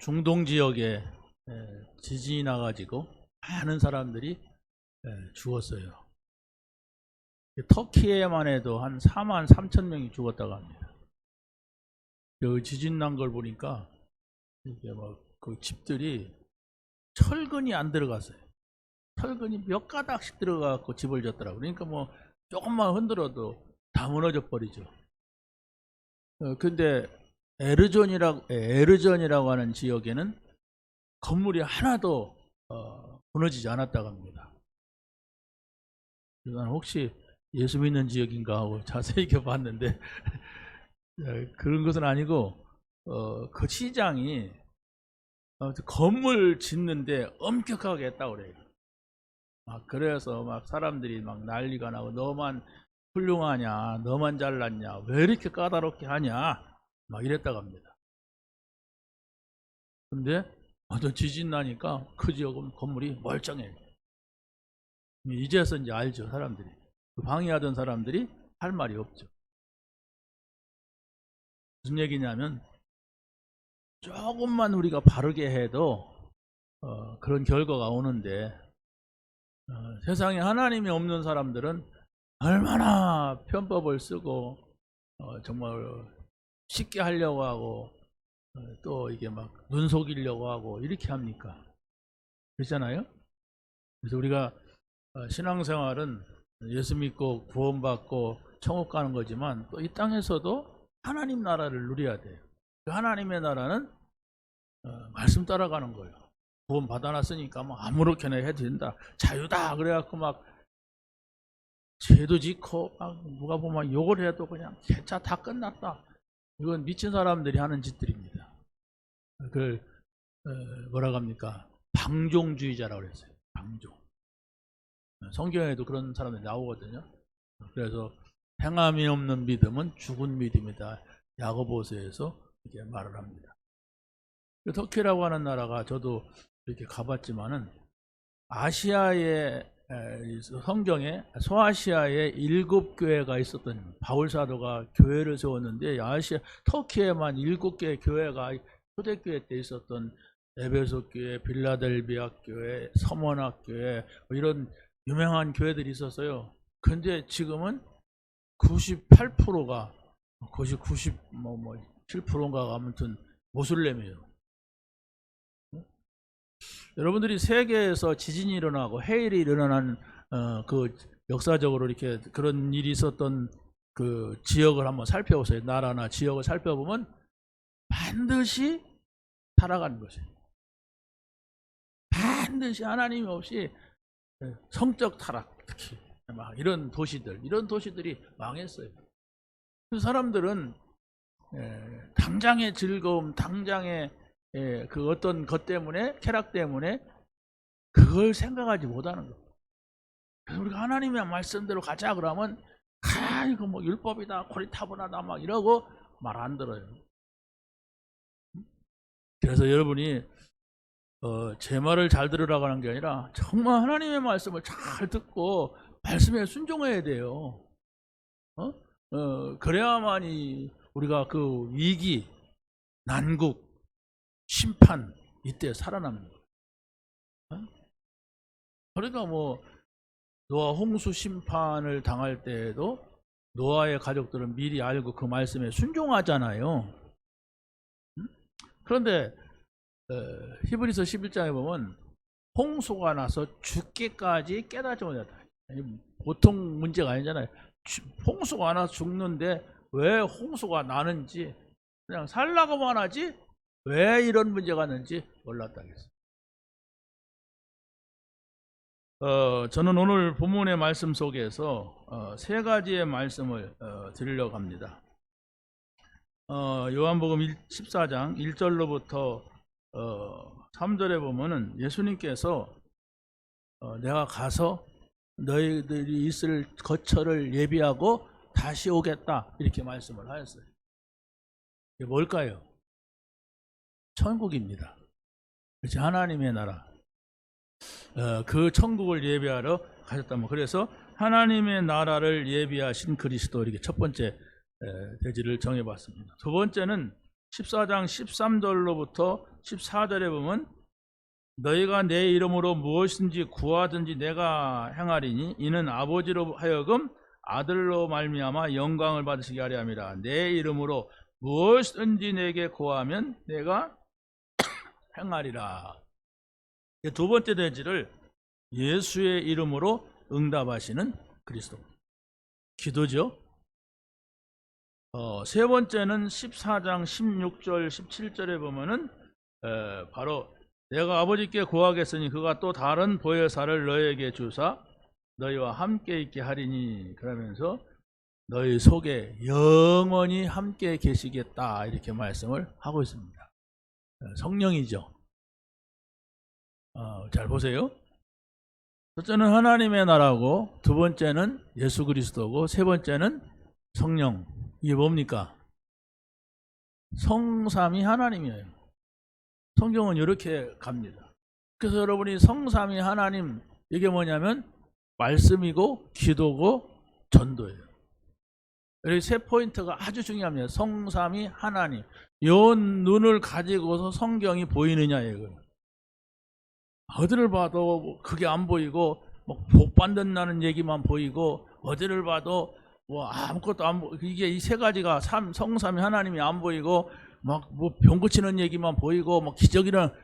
중동 지역에 지진이 나가지고 많은 사람들이 죽었어요. 터키에만 해도 한 4만 3천 명이 죽었다고 합니다. 그 지진 난 걸 보니까 이게 그 집들이 철근이 안 들어갔어요. 철근이 몇 가닥씩 들어가고 집을 졌더라고요. 그러니까 조금만 흔들어도 다 무너져 버리죠. 근데 에르전이라고 하는 지역에는 건물이 하나도 무너지지 않았다고 합니다. 난 혹시 예수 믿는 지역인가 하고 자세히 봤는데 그런 것은 아니고 그 시장이 건물 짓는데 엄격하게 했다고 그래요. 그래서 사람들이 난리가 나고 너만 훌륭하냐, 너만 잘났냐, 왜 이렇게 까다롭게 하냐 이랬다고 합니다. 근데 어떤 지진 나니까 그 지역은 건물이 멀쩡해요. 이제서 이제 알죠, 사람들이. 방해하던 사람들이 할 말이 없죠. 무슨 얘기냐면 조금만 우리가 바르게 해도 그런 결과가 오는데 세상에 하나님이 없는 사람들은 얼마나 편법을 쓰고 정말 쉽게 하려고 하고 또 이게 눈 속이려고 하고 이렇게 합니까? 그렇잖아요? 그래서 우리가 신앙생활은 예수 믿고 구원받고 천국 가는 거지만 또 이 땅에서도 하나님 나라를 누려야 돼요. 그 하나님의 나라는 말씀 따라가는 거예요. 구원 받아놨으니까 아무렇게나 해도 된다. 자유다. 그래갖고 죄도 짓고 누가 보면 욕을 해도 그냥 개차 다 끝났다. 이건 미친 사람들이 하는 짓들입니다. 그걸 뭐라고 합니까? 방종주의자라고 그랬어요. 방종. 성경에도 그런 사람들이 나오거든요. 그래서 행함이 없는 믿음은 죽은 믿음이다. 야고보서에서 이렇게 말을 합니다. 터키라고 하는 나라가 저도 이렇게 가봤지만은 아시아의 성경에 소아시아에 7교회가 있었던 바울 사도가 교회를 세웠는데 터키에만 7개의 교회가 초대교회 때 있었던 에베소 교회, 빌라델비아 교회, 서머나 교회 이런 유명한 교회들이 있었어요. 근데 지금은 98%가 97%인가 아무튼 모슬렘이에요. 여러분들이 세계에서 지진이 일어나고 해일이 일어나는 그 역사적으로 이렇게 그런 일이 있었던 그 지역을 한번 살펴보세요. 나라나 지역을 살펴보면 반드시 타락하는 것이에요. 반드시 하나님이 없이 성적 타락, 특히 이런 도시들이 망했어요. 그 사람들은 당장의 즐거움, 당장의 그 어떤 것 때문에, 쾌락 때문에 그걸 생각하지 못하는 거예요. 그래서 우리가 하나님의 말씀대로 가자 그러면 이거 율법이다, 고리타분하다 이러고 말 안 들어요. 그래서 여러분이 제 말을 잘 들으라고 하는 게 아니라 정말 하나님의 말씀을 잘 듣고 말씀에 순종해야 돼요. 그래야만이 우리가 그 위기, 난국, 심판 이때 살아남는 거예요. 그러니까 노아 홍수 심판을 당할 때에도 노아의 가족들은 미리 알고 그 말씀에 순종하잖아요. 그런데 히브리서 11장에 보면 홍수가 나서 죽기까지 깨닫지 못했다. 보통 문제가 아니잖아요. 홍수가 나서 죽는데 왜 홍수가 나는지 그냥 살라고만 하지 왜 이런 문제가 있는지 몰랐다 그랬어요. 저는 오늘 본문의 말씀 속에서 세 가지의 말씀을 드리려고 합니다. 요한복음 14장 1절로부터 3절에 보면은 예수님께서 내가 가서 너희들이 있을 거처를 예비하고 다시 오겠다 이렇게 말씀을 하셨어요. 이게 뭘까요? 천국입니다. 그렇지, 하나님의 나라. 그 천국을 예비하러 가셨다면, 그래서 하나님의 나라를 예비하신 그리스도, 이렇게 첫 번째 대지를 정해봤습니다. 두 번째는 14장 13절로부터 14절에 보면 너희가 내 이름으로 무엇이든지 구하든지 내가 행하리니 이는 아버지로 하여금 아들로 말미암아 영광을 받으시게 하려 함이라. 내 이름으로 무엇이든지 내게 구하면 내가 행하리라. 두 번째 대지를 예수의 이름으로 응답하시는 그리스도. 기도죠. 세 번째는 14장 16절 17절에 보면은 바로 내가 아버지께 구하겠으니 그가 또 다른 보혜사를 너에게 주사 너희와 함께 있게 하리니, 그러면서 너희 속에 영원히 함께 계시겠다 이렇게 말씀을 하고 있습니다. 성령이죠. 잘 보세요. 첫째는 하나님의 나라고, 두 번째는 예수 그리스도고, 세 번째는 성령. 이게 뭡니까? 성삼위 하나님이에요. 성경은 이렇게 갑니다. 그래서 여러분이 성삼위 하나님, 이게 뭐냐면 말씀이고 기도고 전도예요. 여기 세 포인트가 아주 중요합니다. 성삼위 하나님. 요 눈을 가지고서 성경이 보이느냐예요. 어디를 봐도 그게 안 보이고 복 받는다는 얘기만 보이고, 어디를 봐도 아무것도 안 보이고, 이게 이 세 가지가 성삼위 하나님이 안 보이고 병 고치는 얘기만 보이고 기적이란,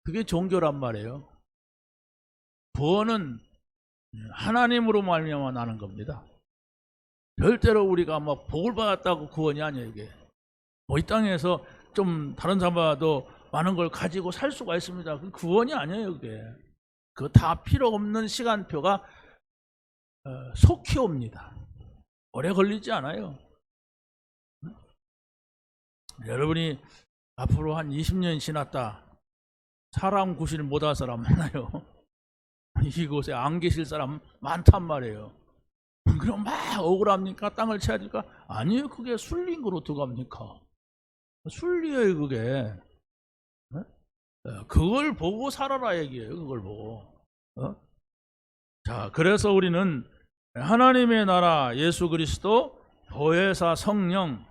그게 종교란 말이에요. 구원은 하나님으로 말미암아 나는 겁니다. 절대로 우리가 복을 받았다고 구원이 아니에요. 이게 이 땅에서 좀 다른 사람보다도 많은 걸 가지고 살 수가 있습니다. 그 구원이 아니에요. 그거 다 필요 없는 시간표가 속히 옵니다. 오래 걸리지 않아요. 여러분이 앞으로 한 20년 지났다, 사람 구실 못할 사람 많아요. 이곳에 안 계실 사람 많단 말이에요. 그럼 막 억울합니까? 땅을 쳐야 될까? 아니에요. 그게 순리인 거로 어떡합니까? 순리예요, 그게. 그걸 보고 살아라 얘기예요. 그걸 보고. 자, 그래서 우리는 하나님의 나라, 예수 그리스도, 보혜사, 성령,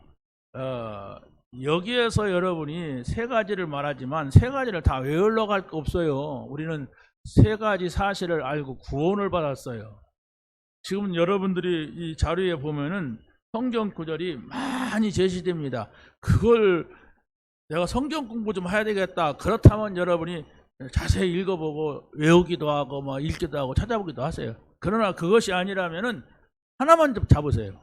여기에서 여러분이 세 가지를 말하지만 세 가지를 다 외우려고 할 거 없어요. 우리는 세 가지 사실을 알고 구원을 받았어요. 지금 여러분들이 이 자료에 보면은 성경 구절이 많이 제시됩니다. 그걸 내가 성경 공부 좀 해야 되겠다, 그렇다면 여러분이 자세히 읽어보고 외우기도 하고 읽기도 하고 찾아보기도 하세요. 그러나 그것이 아니라면은 하나만 좀 잡으세요.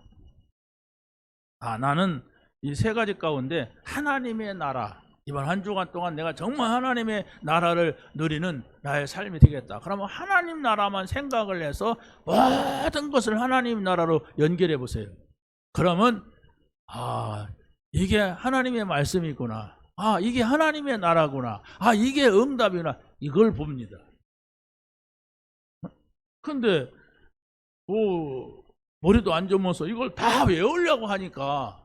나는 이 세 가지 가운데 하나님의 나라, 이번 한 주간 동안 내가 정말 하나님의 나라를 누리는 나의 삶이 되겠다. 그러면 하나님 나라만 생각을 해서 모든 것을 하나님 나라로 연결해 보세요. 그러면 이게 하나님의 말씀이구나, 이게 하나님의 나라구나, 이게 응답이구나, 이걸 봅니다. 근데 머리도 안 좋으면서 이걸 다 외우려고 하니까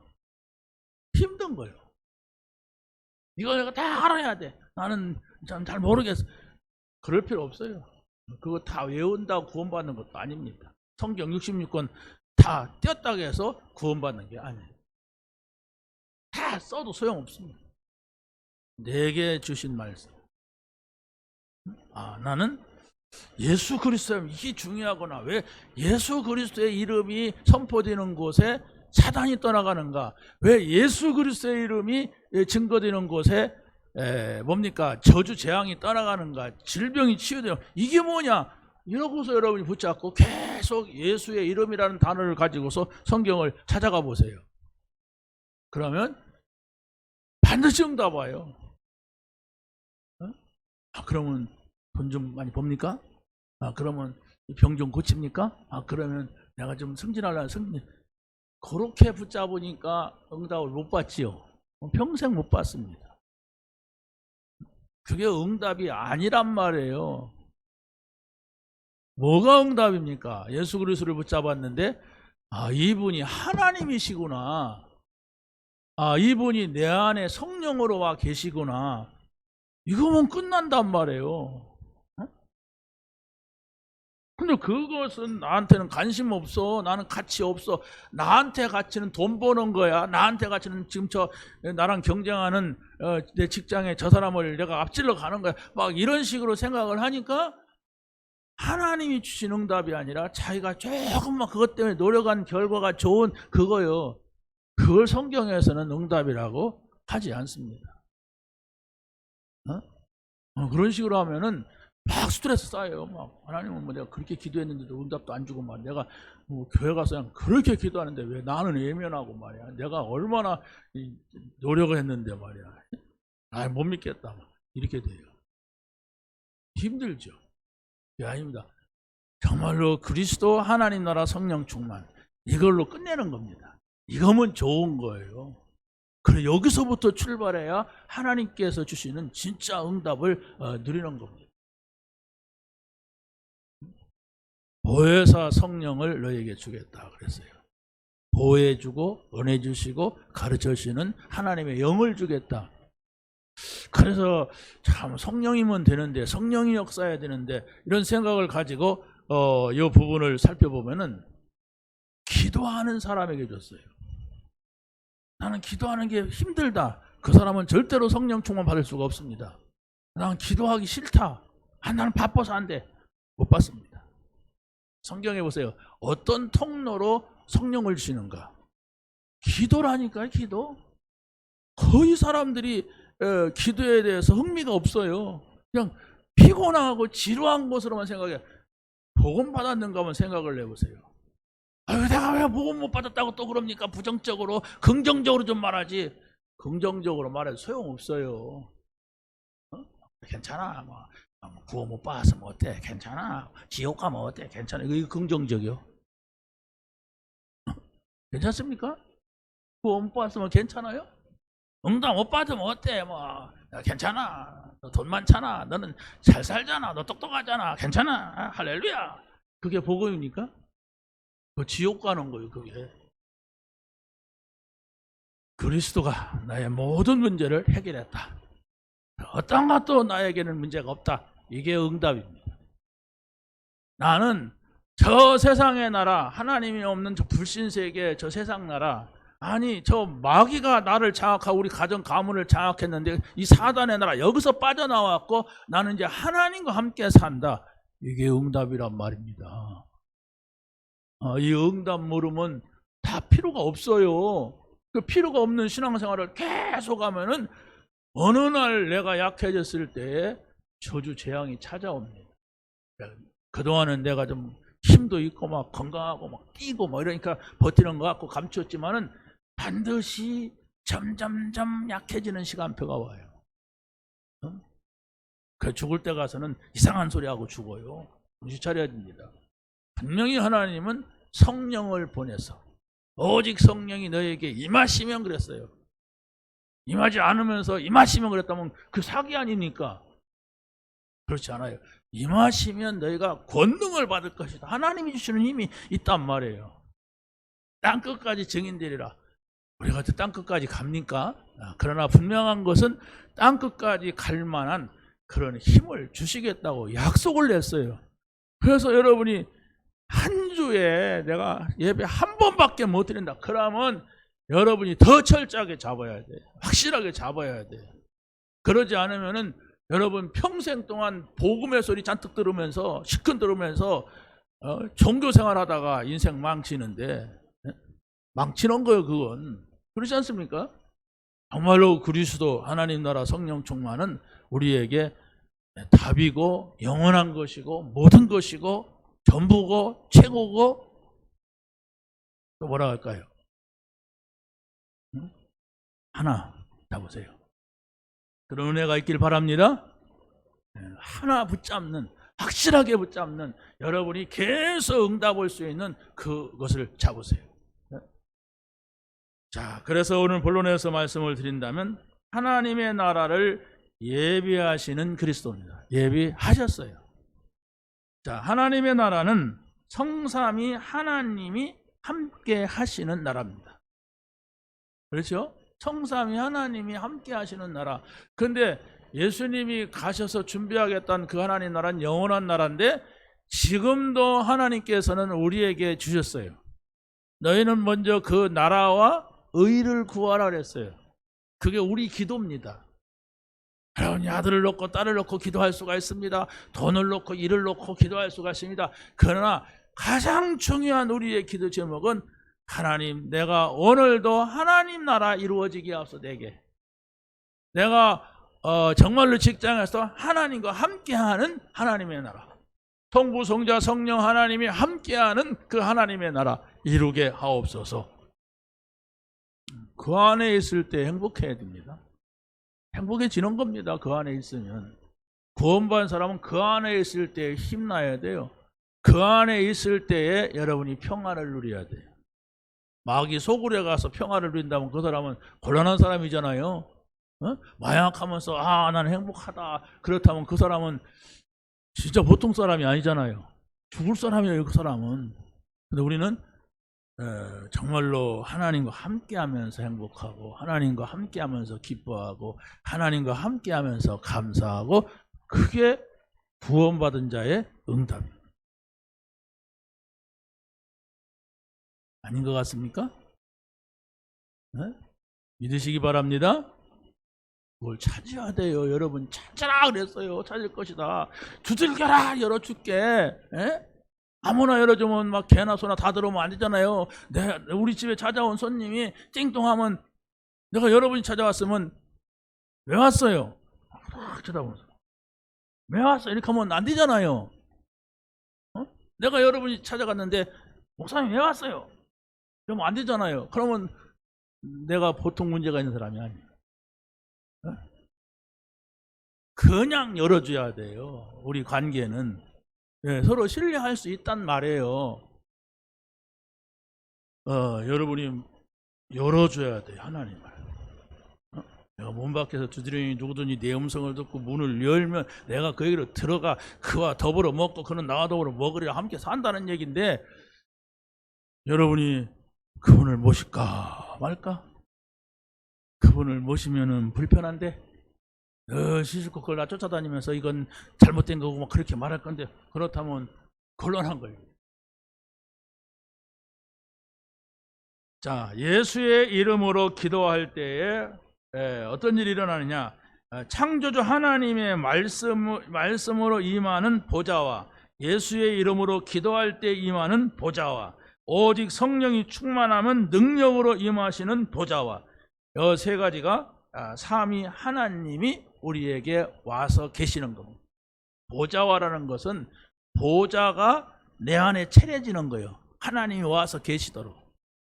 힘든 거예요. 이거 내가 다 알아야 돼, 나는 참 잘 모르겠어. 그럴 필요 없어요. 그거 다 외운다고 구원받는 것도 아닙니다. 성경 66권 다 띄었다고 해서 구원받는 게 아니에요. 다 써도 소용없습니다. 내게 주신 말씀. 나는 예수 그리스도의 이게 중요하구나. 왜 예수 그리스도의 이름이 선포되는 곳에 사단이 떠나가는가? 왜 예수 그리스도의 이름이 증거되는 곳에 뭡니까? 저주 재앙이 떠나가는가? 질병이 치유되는, 이게 뭐냐? 이러고서 여러분이 붙잡고 계속 예수의 이름이라는 단어를 가지고서 성경을 찾아가 보세요. 그러면 반드시 응답 와요. 그러면 돈 좀 많이 법니까? 그러면 병 좀 고칩니까? 그러면 내가 좀 승진하려면 그렇게 붙잡으니까 응답을 못 받지요. 평생 못 받습니다. 그게 응답이 아니란 말이에요. 뭐가 응답입니까? 예수 그리스도를 붙잡았는데 이분이 하나님이시구나, 이분이 내 안에 성령으로 와 계시구나, 이거면 끝난단 말이에요. 근데 그것은 나한테는 관심 없어. 나는 가치 없어. 나한테 가치는 돈 버는 거야. 나한테 가치는 지금 나랑 경쟁하는 내 직장에 저 사람을 내가 앞질러 가는 거야. 막 이런 식으로 생각을 하니까 하나님이 주신 응답이 아니라 자기가 조금만 그것 때문에 노력한 결과가 좋은 그거요. 그걸 성경에서는 응답이라고 하지 않습니다. 그런 식으로 하면은 막 스트레스 쌓여요. 막 하나님은 뭐 내가 그렇게 기도했는데도 응답도 안 주고 막 내가 뭐 교회 가서 그냥 그렇게 기도하는데 왜 나는 외면하고 말이야. 내가 얼마나 노력을 했는데 말이야. 못 믿겠다. 이렇게 돼요. 힘들죠. 아닙니다. 정말로 그리스도 하나님 나라 성령 충만 이걸로 끝내는 겁니다. 이거면 좋은 거예요. 그래 여기서부터 출발해야 하나님께서 주시는 진짜 응답을 누리는 겁니다. 보혜사 성령을 너에게 주겠다 그랬어요. 보혜주고 은혜 주시고 가르쳐 주시는 하나님의 영을 주겠다. 그래서 참 성령이면 되는데 성령이 역사해야 되는데 이런 생각을 가지고 이 부분을 살펴보면은 기도하는 사람에게 줬어요. 나는 기도하는 게 힘들다. 그 사람은 절대로 성령 충만 받을 수가 없습니다. 나는 기도하기 싫다. 나는 바빠서 안 돼. 못 받습니다. 성경에 보세요. 어떤 통로로 성령을 주시는가? 기도라니까요. 기도. 거의 사람들이 기도에 대해서 흥미가 없어요. 그냥 피곤하고 지루한 것으로만 생각해. 복음 받았는가 한번 생각을 해보세요. 내가 왜 복음 못 받았다고 또 그럽니까? 부정적으로, 긍정적으로 좀 말하지. 긍정적으로 말해도 소용없어요. 괜찮아. 구원 못 받았으면 어때? 괜찮아. 지옥 가면 어때? 괜찮아. 이거 긍정적이요. 괜찮습니까? 구원 못 받았으면 괜찮아요? 응답 못 받으면 어때? 괜찮아. 너 돈 많잖아. 너는 잘 살잖아. 너 똑똑하잖아. 괜찮아. 할렐루야. 그게 복음입니까? 지옥 가는 거예요. 그게. 그리스도가 나의 모든 문제를 해결했다. 어떤 것도 나에게는 문제가 없다. 이게 응답입니다. 나는 저 세상의 나라, 하나님이 없는 저 불신세계, 저 세상 나라, 아니 저 마귀가 나를 장악하고 우리 가정 가문을 장악했는데 이 사단의 나라 여기서 빠져나왔고 나는 이제 하나님과 함께 산다. 이게 응답이란 말입니다. 이 응답 물으면 다 필요가 없어요. 그 필요가 없는 신앙생활을 계속 하면은 어느 날 내가 약해졌을 때 저주 재앙이 찾아옵니다. 그동안은 내가 좀 힘도 있고 막 건강하고 막 뛰고 뭐 이러니까 버티는 것 같고 감추었지만은 반드시 점점점 약해지는 시간표가 와요. 그 죽을 때 가서는 이상한 소리 하고 죽어요. 정신 차려야 됩니다. 분명히 하나님은 성령을 보내서 오직 성령이 너에게 임하시면 그랬어요. 임하지 않으면서 임하시면 그랬다면 그 사기 아닙니까? 그렇지 않아요. 임하시면 너희가 권능을 받을 것이다. 하나님이 주시는 힘이 있단 말이에요. 땅끝까지 증인되리라. 우리가 땅끝까지 갑니까? 그러나 분명한 것은 땅끝까지 갈 만한 그런 힘을 주시겠다고 약속을 냈어요. 그래서 여러분이 한 주에 내가 예배 한 번밖에 못 드린다. 그러면 여러분이 더 철저하게 잡아야 돼. 확실하게 잡아야 돼. 그러지 않으면은 여러분 평생 동안 복음의 소리 잔뜩 들으면서 시큰 들으면서 종교 생활하다가 인생 망치는데 망치는 거예요. 그건 그렇지 않습니까? 정말로 그리스도 하나님 나라 성령 충만은 우리에게 답이고 영원한 것이고 모든 것이고 전부고 최고고 또 뭐라 할까요? 하나 잡으세요. 그런 은혜가 있길 바랍니다. 하나 붙잡는, 확실하게 붙잡는 여러분이 계속 응답할 수 있는 그것을 잡으세요. 자, 그래서 오늘 본론에서 말씀을 드린다면 하나님의 나라를 예비하시는 그리스도입니다. 예비하셨어요. 자, 하나님의 나라는 성삼위 하나님이 함께 하시는 나라입니다. 그렇죠? 성삼위 하나님이 함께 하시는 나라. 그런데 예수님이 가셔서 준비하겠다는 그 하나님 나라는 영원한 나라인데 지금도 하나님께서는 우리에게 주셨어요. 너희는 먼저 그 나라와 의를 구하라 그랬어요. 그게 우리 기도입니다. 여러분이 아들을 놓고 딸을 놓고 기도할 수가 있습니다. 돈을 놓고 일을 놓고 기도할 수가 있습니다. 그러나 가장 중요한 우리의 기도 제목은 하나님, 내가 오늘도 하나님 나라 이루어지게 하소서. 내가 정말로 직장에서 하나님과 함께하는 하나님의 나라, 성부 성자 성령 하나님이 함께하는 그 하나님의 나라 이루게 하옵소서. 그 안에 있을 때 행복해야 됩니다. 행복해지는 겁니다. 그 안에 있으면. 구원받은 사람은 그 안에 있을 때 힘나야 돼요. 그 안에 있을 때에 여러분이 평안을 누려야 돼요. 마귀 소굴에 가서 평안을 누린다면 그 사람은 곤란한 사람이잖아요. 마약하면서 나는 행복하다 그렇다면 그 사람은 진짜 보통 사람이 아니잖아요. 죽을 사람이에요. 그 사람은. 근데 우리는 정말로 하나님과 함께하면서 행복하고 하나님과 함께하면서 기뻐하고 하나님과 함께하면서 감사하고, 그게 구원받은 자의 응답입니다. 아닌 것 같습니까? 믿으시기 바랍니다. 그걸 찾아야 돼요. 여러분 찾아라 그랬어요. 찾을 것이다. 두들겨라 열어줄게. 아무나 열어주면 막 개나 소나 다 들어오면 안 되잖아요. 우리 집에 찾아온 손님이 띵동하면 내가 여러분이 찾아왔으면 왜 왔어요? 딱 쳐다보면서 왜 왔어? 이렇게 하면 안 되잖아요. 내가 여러분이 찾아갔는데 목사님 왜 왔어요? 그러면 안 되잖아요. 그러면 내가 보통 문제가 있는 사람이 아니에요. 그냥 열어줘야 돼요. 우리 관계는 서로 신뢰할 수 있단 말이에요. 여러분이 열어줘야 돼요. 하나님을. 내가 문 밖에서 두드리니 누구든지 내 음성을 듣고 문을 열면 내가 그에게로 들어가 그와 더불어 먹고 그는 나와 더불어 먹으려 함께 산다는 얘기인데, 여러분이 그분을 모실까 말까? 그분을 모시면은 불편한데 시시콜 그걸 나 쫓아다니면서 이건 잘못된 거고 막 그렇게 말할 건데, 그렇다면 곤란한 거예요. 자, 예수의 이름으로 기도할 때에 어떤 일이 일어나느냐? 창조주 하나님의 말씀으로 임하는 보좌와 예수의 이름으로 기도할 때 임하는 보좌와 오직 성령이 충만하면 능력으로 임하시는 보좌와, 이 세 가지가 삼위 하나님이 우리에게 와서 계시는 겁니다. 보좌와라는 것은 보좌가 내 안에 차려지는 거예요. 하나님이 와서 계시도록.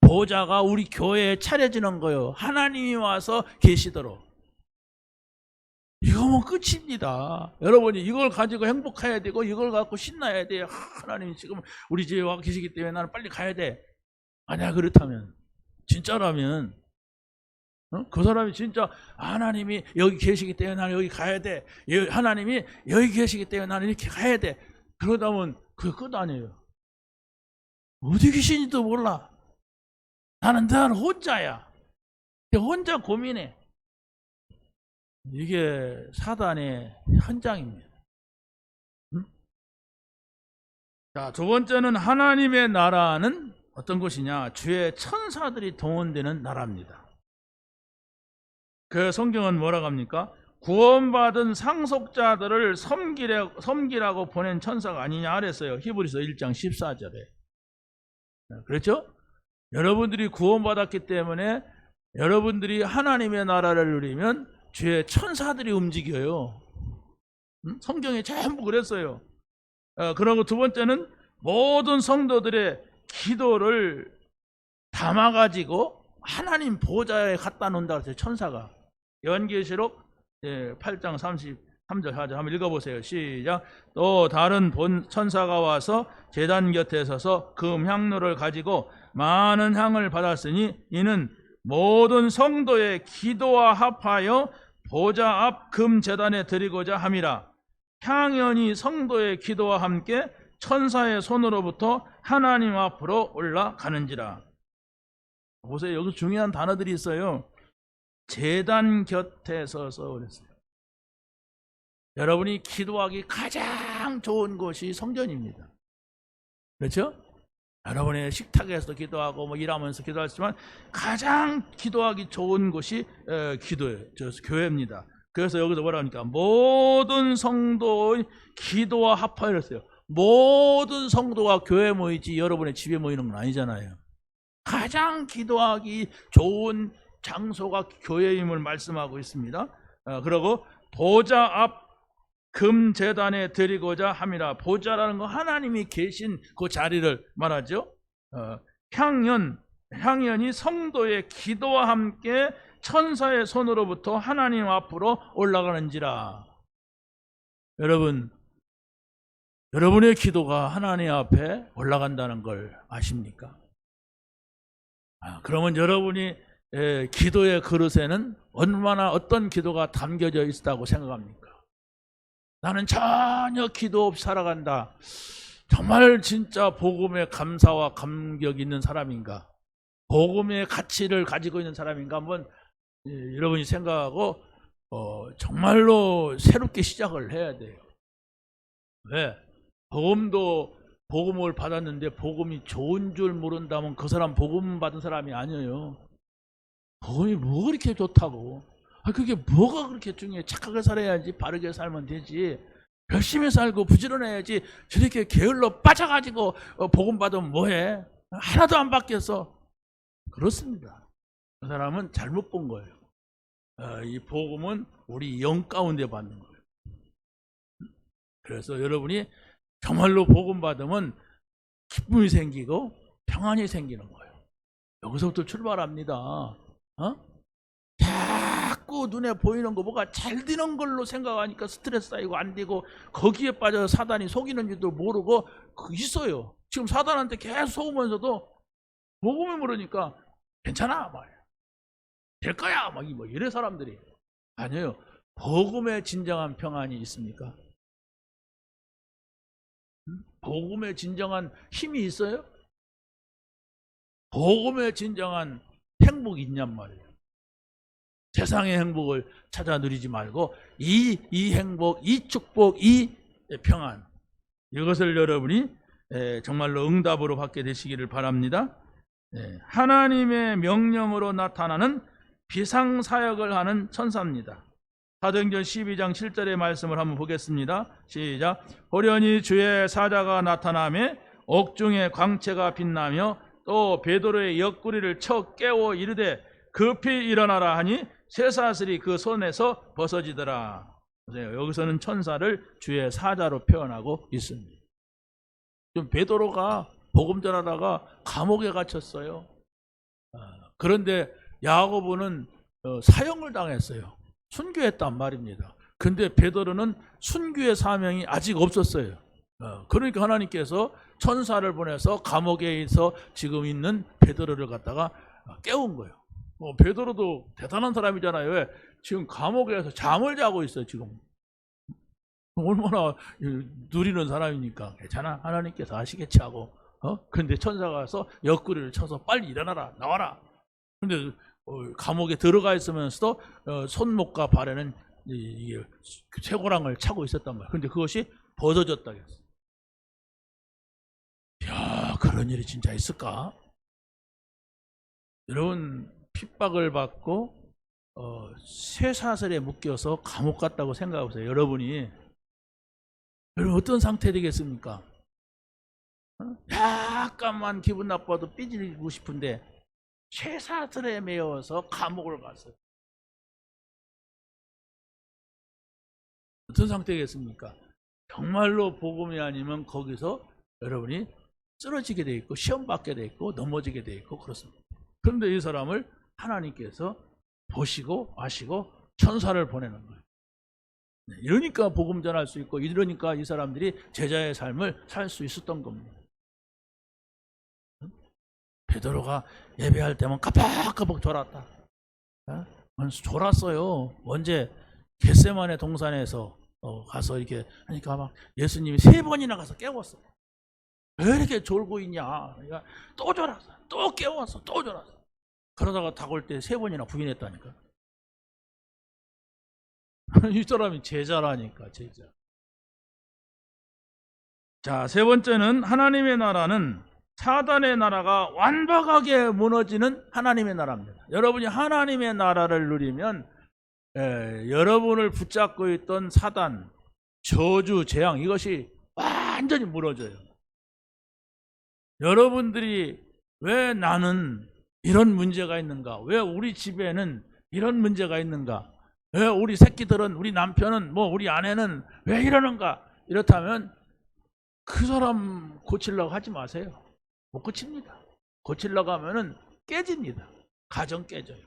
보좌가 우리 교회에 차려지는 거예요. 하나님이 와서 계시도록. 이거면 끝입니다. 여러분이 이걸 가지고 행복해야 되고 이걸 갖고 신나야 돼요. 하나님이 지금 우리 집에 와 계시기 때문에 나는 빨리 가야 돼. 아니야, 그렇다면, 진짜라면 그 사람이 진짜 하나님이 여기 계시기 때문에 나는 여기 가야 돼. 하나님이 여기 계시기 때문에 나는 이렇게 가야 돼. 그러다면 그게 끝 아니에요. 어디 계신지도 몰라. 나는 혼자야. 혼자 고민해. 이게 사단의 현장입니다. 자, 두 번째는 하나님의 나라는 어떤 것이냐? 주의 천사들이 동원되는 나라입니다. 그 성경은 뭐라고 합니까? 구원받은 상속자들을 섬기라고 보낸 천사가 아니냐 그랬어요. 히브리서 1장 14절에. 그렇죠? 여러분들이 구원받았기 때문에 여러분들이 하나님의 나라를 누리면 주의 천사들이 움직여요. 성경에 전부 그랬어요. 그리고 두 번째는 모든 성도들의 기도를 담아가지고 하나님 보좌에 갖다 놓는다 그랬어요. 천사가. 요한계시록 8장 33절 4절 한번 읽어보세요. 시작. 또 다른 본 천사가 와서 제단 곁에 서서 금 향로를 가지고 많은 향을 받았으니 이는 모든 성도의 기도와 합하여 보좌 앞 금 제단에 드리고자 함이라. 향연이 성도의 기도와 함께 천사의 손으로부터 하나님 앞으로 올라가는지라. 보세요. 여기서 중요한 단어들이 있어요. 제단 곁에 서서 그랬어요. 여러분이 기도하기 가장 좋은 곳이 성전입니다. 그렇죠? 여러분의 식탁에서도 기도하고 뭐 일하면서 기도하지만 가장 기도하기 좋은 곳이 기도예요. 교회입니다. 그래서 여기서 뭐라 하니까 모든 성도의 기도와 합하여 이랬어요. 모든 성도가 교회에 모이지 여러분의 집에 모이는 건 아니잖아요. 가장 기도하기 좋은 장소가 교회임을 말씀하고 있습니다. 그리고 보좌 앞 금제단에 드리고자 함이라. 보좌라는 거 하나님이 계신 그 자리를 말하죠. 향연이 성도의 기도와 함께 천사의 손으로부터 하나님 앞으로 올라가는지라. 여러분의 기도가 하나님 앞에 올라간다는 걸 아십니까? 그러면 여러분이 기도의 그릇에는 얼마나 어떤 기도가 담겨져 있다고 생각합니까? 나는 전혀 기도 없이 살아간다. 정말 진짜 복음에 감사와 감격이 있는 사람인가? 복음의 가치를 가지고 있는 사람인가? 한번 여러분이 생각하고 정말로 새롭게 시작을 해야 돼요. 왜? 복음을 받았는데 복음이 좋은 줄 모른다면 그 사람 복음 받은 사람이 아니에요. 복음이 뭐 그렇게 좋다고? 그게 뭐가 그렇게 중요해? 착하게 살아야지, 바르게 살면 되지. 열심히 살고 부지런해야지. 저렇게 게을러 빠져가지고 복음 받으면 뭐해? 하나도 안 바뀌었어. 그렇습니다. 그 사람은 잘못 본 거예요. 이 복음은 우리 영 가운데 받는 거예요. 그래서 여러분이 정말로 복음 받으면 기쁨이 생기고 평안이 생기는 거예요. 여기서부터 출발합니다. 자꾸 눈에 보이는 거 뭐가 잘 되는 걸로 생각하니까 스트레스 쌓이고 안 되고 거기에 빠져서 사단이 속이는 줄도 모르고 있어요. 지금 사단한테 계속 속으면서도 복음을 모르니까 괜찮아 말이야. 될 거야 막 이래 사람들이. 아니에요. 복음의 진정한 평안이 있습니까? 복음의 진정한 힘이 있어요? 복음의 진정한 행복이 있냔 말이에요. 세상의 행복을 찾아 누리지 말고 이 행복, 이 축복, 이 평안, 이것을 여러분이 정말로 응답으로 받게 되시기를 바랍니다. 하나님의 명령으로 나타나는 비상사역을 하는 천사입니다. 사도행전 12장 7절의 말씀을 한번 보겠습니다. 시작. 호련히 주의 사자가 나타나며 옥중에 광채가 빛나며 또 베드로의 옆구리를 쳐 깨워 이르되 급히 일어나라 하니 쇠사슬이 그 손에서 벗어지더라. 여기서는 천사를 주의 사자로 표현하고 있습니다. 좀 베드로가 복음 전하다가 감옥에 갇혔어요. 그런데 야고보는 사형을 당했어요. 순교했단 말입니다. 근데 베드로는 순교의 사명이 아직 없었어요. 그러니까 하나님께서 천사를 보내서 감옥에 있어 지금 있는 베드로를 갖다가 깨운 거예요. 베드로도 대단한 사람이잖아요. 왜? 지금 감옥에서 잠을 자고 있어요. 지금 얼마나 누리는 사람이니까 괜찮아. 하나님께서 아시겠지 하고. 근데 천사가 와서 옆구리를 쳐서 빨리 일어나라, 나와라. 근데 감옥에 들어가 있으면서도 손목과 발에는 이게 쇠고랑을 차고 있었단 말이에요. 근데 그것이 벗어졌다 했어요. 야, 그런 일이 진짜 있을까? 여러분, 핍박을 받고 쇠사슬에 묶여서 감옥 갔다고 생각해보세요. 여러분 어떤 상태 되겠습니까? 약간만 기분 나빠도 삐지고 싶은데 쇠사슬에 매여서 감옥을 갔어요. 어떤 상태겠습니까? 정말로 복음이 아니면 거기서 여러분이 쓰러지게 돼 있고 시험 받게 돼 있고 넘어지게 돼 있고 그렇습니다. 그런데 이 사람을 하나님께서 보시고 아시고 천사를 보내는 거예요. 이러니까 복음 전할 수 있고 이러니까 이 사람들이 제자의 삶을 살 수 있었던 겁니다. 베드로가 예배할 때만 까박까박 졸았다. 졸았어요. 언제? 겟세마네 동산에서 가서 이렇게 하니까 막 예수님이 3번이나 가서 깨웠어. 왜 이렇게 졸고 있냐? 그러니까 또 졸았어. 또 깨웠어. 또 졸았어. 그러다가 닭 올 때 3번이나 부인했다니까. 이 사람이 제자라니까, 제자. 자, 세 번째는 하나님의 나라는 사단의 나라가 완벽하게 무너지는 하나님의 나라입니다. 여러분이 하나님의 나라를 누리면 여러분을 붙잡고 있던 사단, 저주, 재앙 이것이 완전히 무너져요. 여러분들이 왜 나는 이런 문제가 있는가? 왜 우리 집에는 이런 문제가 있는가? 왜 우리 새끼들은, 우리 남편은, 우리 아내는 왜 이러는가? 이렇다면 그 사람 고치려고 하지 마세요. 못 고칩니다. 고치려고 하면은 깨집니다. 가정 깨져요.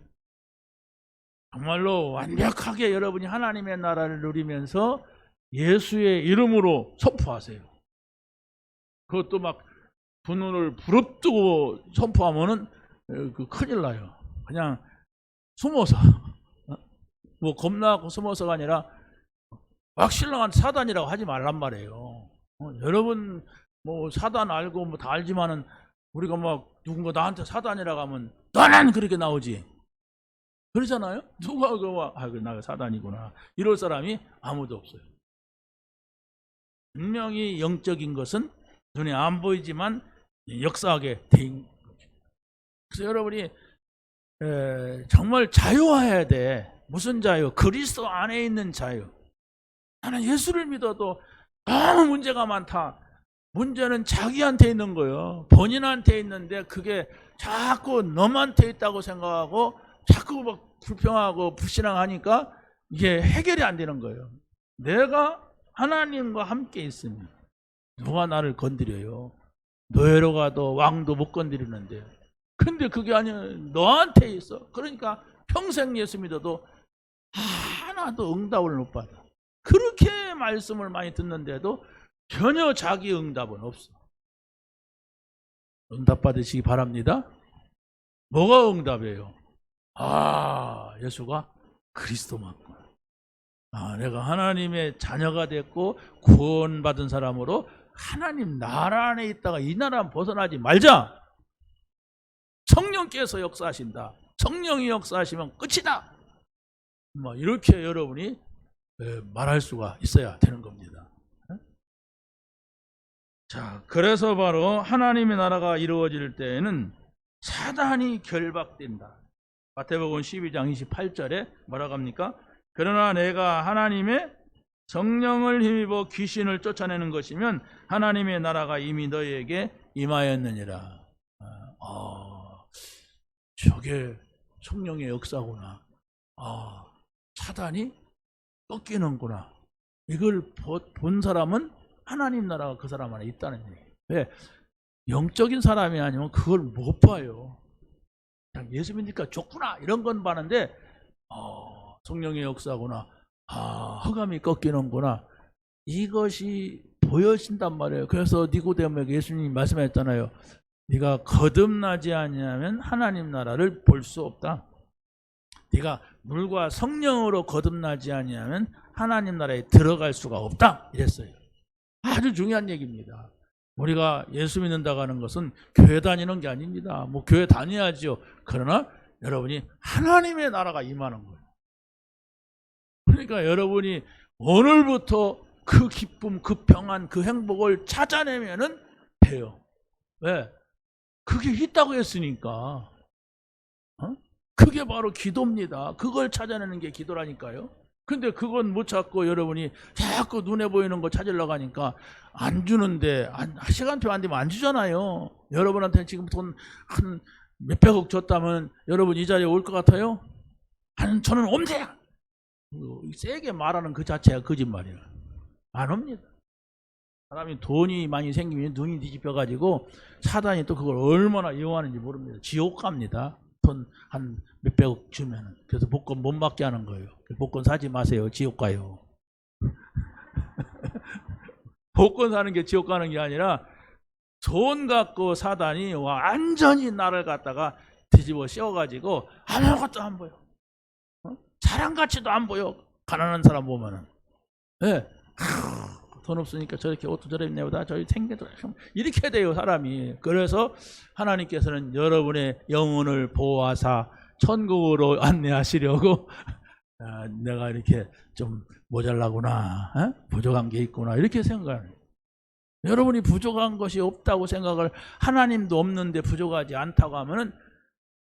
정말로 완벽하게 여러분이 하나님의 나라를 누리면서 예수의 이름으로 선포하세요. 그것도 막 분을 부릅뜨고 선포하면은 큰일 나요. 그냥 숨어서 겁나고 숨어서가 아니라 확실한 사단이라고 하지 말란 말이에요. 여러분 사단 알고 다 알지만은 우리가 막 누군가 나한테 사단이라고 하면 너는 그렇게 나오지. 그러잖아요. 누가 나 사단이구나 이럴 사람이 아무도 없어요. 분명히 영적인 것은 눈에 안 보이지만 역사하게 돼 있는 거죠. 그래서 여러분이 정말 자유해야 돼. 무슨 자유? 그리스도 안에 있는 자유. 나는 예수를 믿어도 너무 문제가 많다. 문제는 자기한테 있는 거예요. 본인한테 있는데 그게 자꾸 너한테 있다고 생각하고 자꾸 막 불평하고 불신앙하니까 이게 해결이 안 되는 거예요. 내가 하나님과 함께 있으면 누가 나를 건드려요? 노예로 가도 왕도 못 건드리는데. 근데 그게 아니야. 너한테 있어. 그러니까 평생 예수 믿어도 하나도 응답을 못 받아. 그렇게 말씀을 많이 듣는데도 전혀 자기 응답은 없어. 응답 받으시기 바랍니다. 뭐가 응답이에요? 예수가 그리스도 맞구나. 내가 하나님의 자녀가 됐고 구원받은 사람으로 하나님 나라 안에 있다가 이 나라 벗어나지 말자. 성령께서 역사하신다. 성령이 역사하시면 끝이다. 이렇게 여러분이 말할 수가 있어야 되는 겁니다. 자, 그래서 바로 하나님의 나라가 이루어질 때에는 사단이 결박된다. 마태복음 12장 28절에 뭐라고 합니까? 그러나 내가 하나님의 성령을 힘입어 귀신을 쫓아내는 것이면 하나님의 나라가 이미 너희에게 임하였느니라. 저게 성령의 역사구나. 사단이 꺾이는구나. 이걸 본 사람은 하나님 나라가 그 사람 안에 있다는 얘기예요. 왜? 영적인 사람이 아니면 그걸 못 봐요. 그냥 예수 믿으니까 좋구나 이런 건 봤는데 성령의 역사구나. 흑암이 꺾이는구나. 이것이 보여진단 말이에요. 그래서 니고데모에게 예수님이 말씀하셨잖아요. 네가 거듭나지 아니하면 하나님 나라를 볼 수 없다. 네가 물과 성령으로 거듭나지 아니하면 하나님 나라에 들어갈 수가 없다 이랬어요. 아주 중요한 얘기입니다. 우리가 예수 믿는다고 하는 것은 교회 다니는 게 아닙니다. 교회 다녀야죠. 그러나 여러분이 하나님의 나라가 임하는 거예요. 그러니까 여러분이 오늘부터 그 기쁨, 그 평안, 그 행복을 찾아내면은 돼요. 왜? 그게 있다고 했으니까. 그게 바로 기도입니다. 그걸 찾아내는 게 기도라니까요. 근데 그건 못 찾고 여러분이 자꾸 눈에 보이는 거 찾으려고 하니까 안 주는데 시간표 안 되면 안 주잖아요. 여러분한테 지금 돈 한 몇백억 줬다면 여러분 이 자리에 올 것 같아요? 저는 옵니다. 세게 말하는 그 자체가 거짓말이에요. 안 옵니다. 사람이 돈이 많이 생기면 눈이 뒤집혀가지고 사단이 또 그걸 얼마나 이용하는지 모릅니다. 지옥 갑니다. 돈 한 몇백억 주면. 그래서 복권 못 받게 하는 거예요. 복권 사지 마세요. 지옥 가요. 복권 사는 게 지옥 가는 게 아니라 돈 갖고 사단이 완전히 나를 갖다가 뒤집어 씌워가지고 아무것도 안 보여. 사람 가치도 안 보여. 가난한 사람 보면은. 네. 돈 없으니까 저렇게 옷도 저렇게 보다 저희 생겨도 이렇게 돼요 사람이. 그래서 하나님께서는 여러분의 영혼을 보호하사 천국으로 안내하시려고 내가 이렇게 좀 모자라구나, 부족한 게 있구나 이렇게 생각해요. 여러분이 부족한 것이 없다고 생각을, 하나님도 없는데 부족하지 않다고 하면은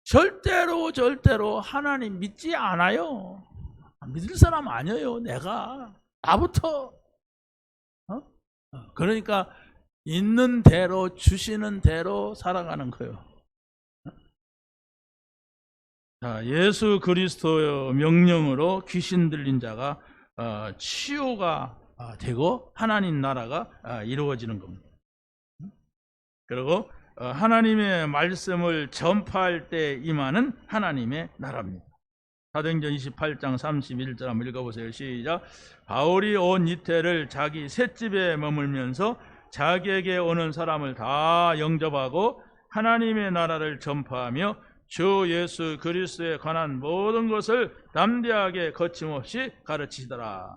절대로 하나님 믿지 않아요. 믿을 사람 아니에요. 내가 나부터. 그러니까 있는 대로, 주시는 대로 살아가는 거예요. 자, 예수 그리스도의 명령으로 귀신 들린 자가 치유가 되고 하나님 나라가 이루어지는 겁니다. 그리고 하나님의 말씀을 전파할 때 임하는 하나님의 나라입니다. 사도행전 28장 31절 한번 읽어보세요. 시작. 바울이 온 이태를 자기 셋집에 머물면서 자기에게 오는 사람을 다 영접하고 하나님의 나라를 전파하며 주 예수 그리스도에 관한 모든 것을 담대하게 거침없이 가르치시더라.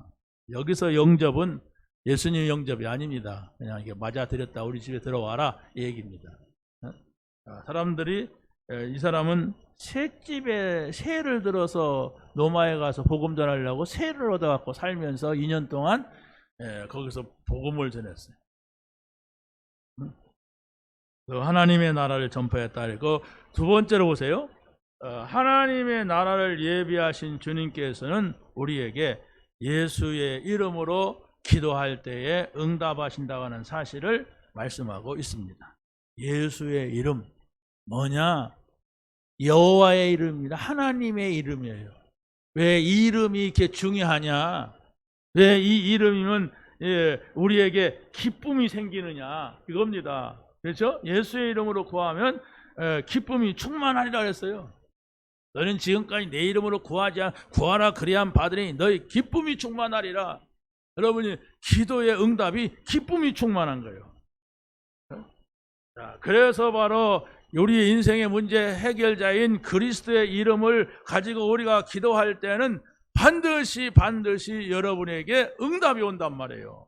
여기서 영접은 예수님 영접이 아닙니다. 그냥 이게 맞아들였다, 우리 집에 들어와라 이 얘기입니다. 사람들이, 이 사람은 셋집에 새를 들어서 노마에 가서 복음 전하려고 새를 얻어갖고 살면서 2년 동안 거기서 복음을 전했어요. 하나님의 나라를 전파했다. 그 두 번째로 보세요. 하나님의 나라를 예비하신 주님께서는 우리에게 예수의 이름으로 기도할 때에 응답하신다고 하는 사실을 말씀하고 있습니다. 예수의 이름 뭐냐? 여호와의 이름입니다. 하나님의 이름이에요. 왜 이 이름이 이렇게 중요하냐? 왜 이 이름이면 우리에게 기쁨이 생기느냐? 이겁니다. 그렇죠? 예수의 이름으로 구하면 기쁨이 충만하리라 그랬어요. 너는 지금까지 내 이름으로 구하라 그리함 받으니 너희 기쁨이 충만하리라. 여러분이 기도의 응답이 기쁨이 충만한 거예요. 자, 그래서 바로 우리 인생의 문제 해결자인 그리스도의 이름을 가지고 우리가 기도할 때는 반드시 여러분에게 응답이 온단 말이에요.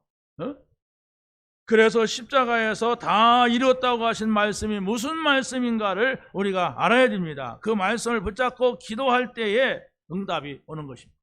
그래서 십자가에서 다 이뤘다고 하신 말씀이 무슨 말씀인가를 우리가 알아야 됩니다. 그 말씀을 붙잡고 기도할 때에 응답이 오는 것입니다.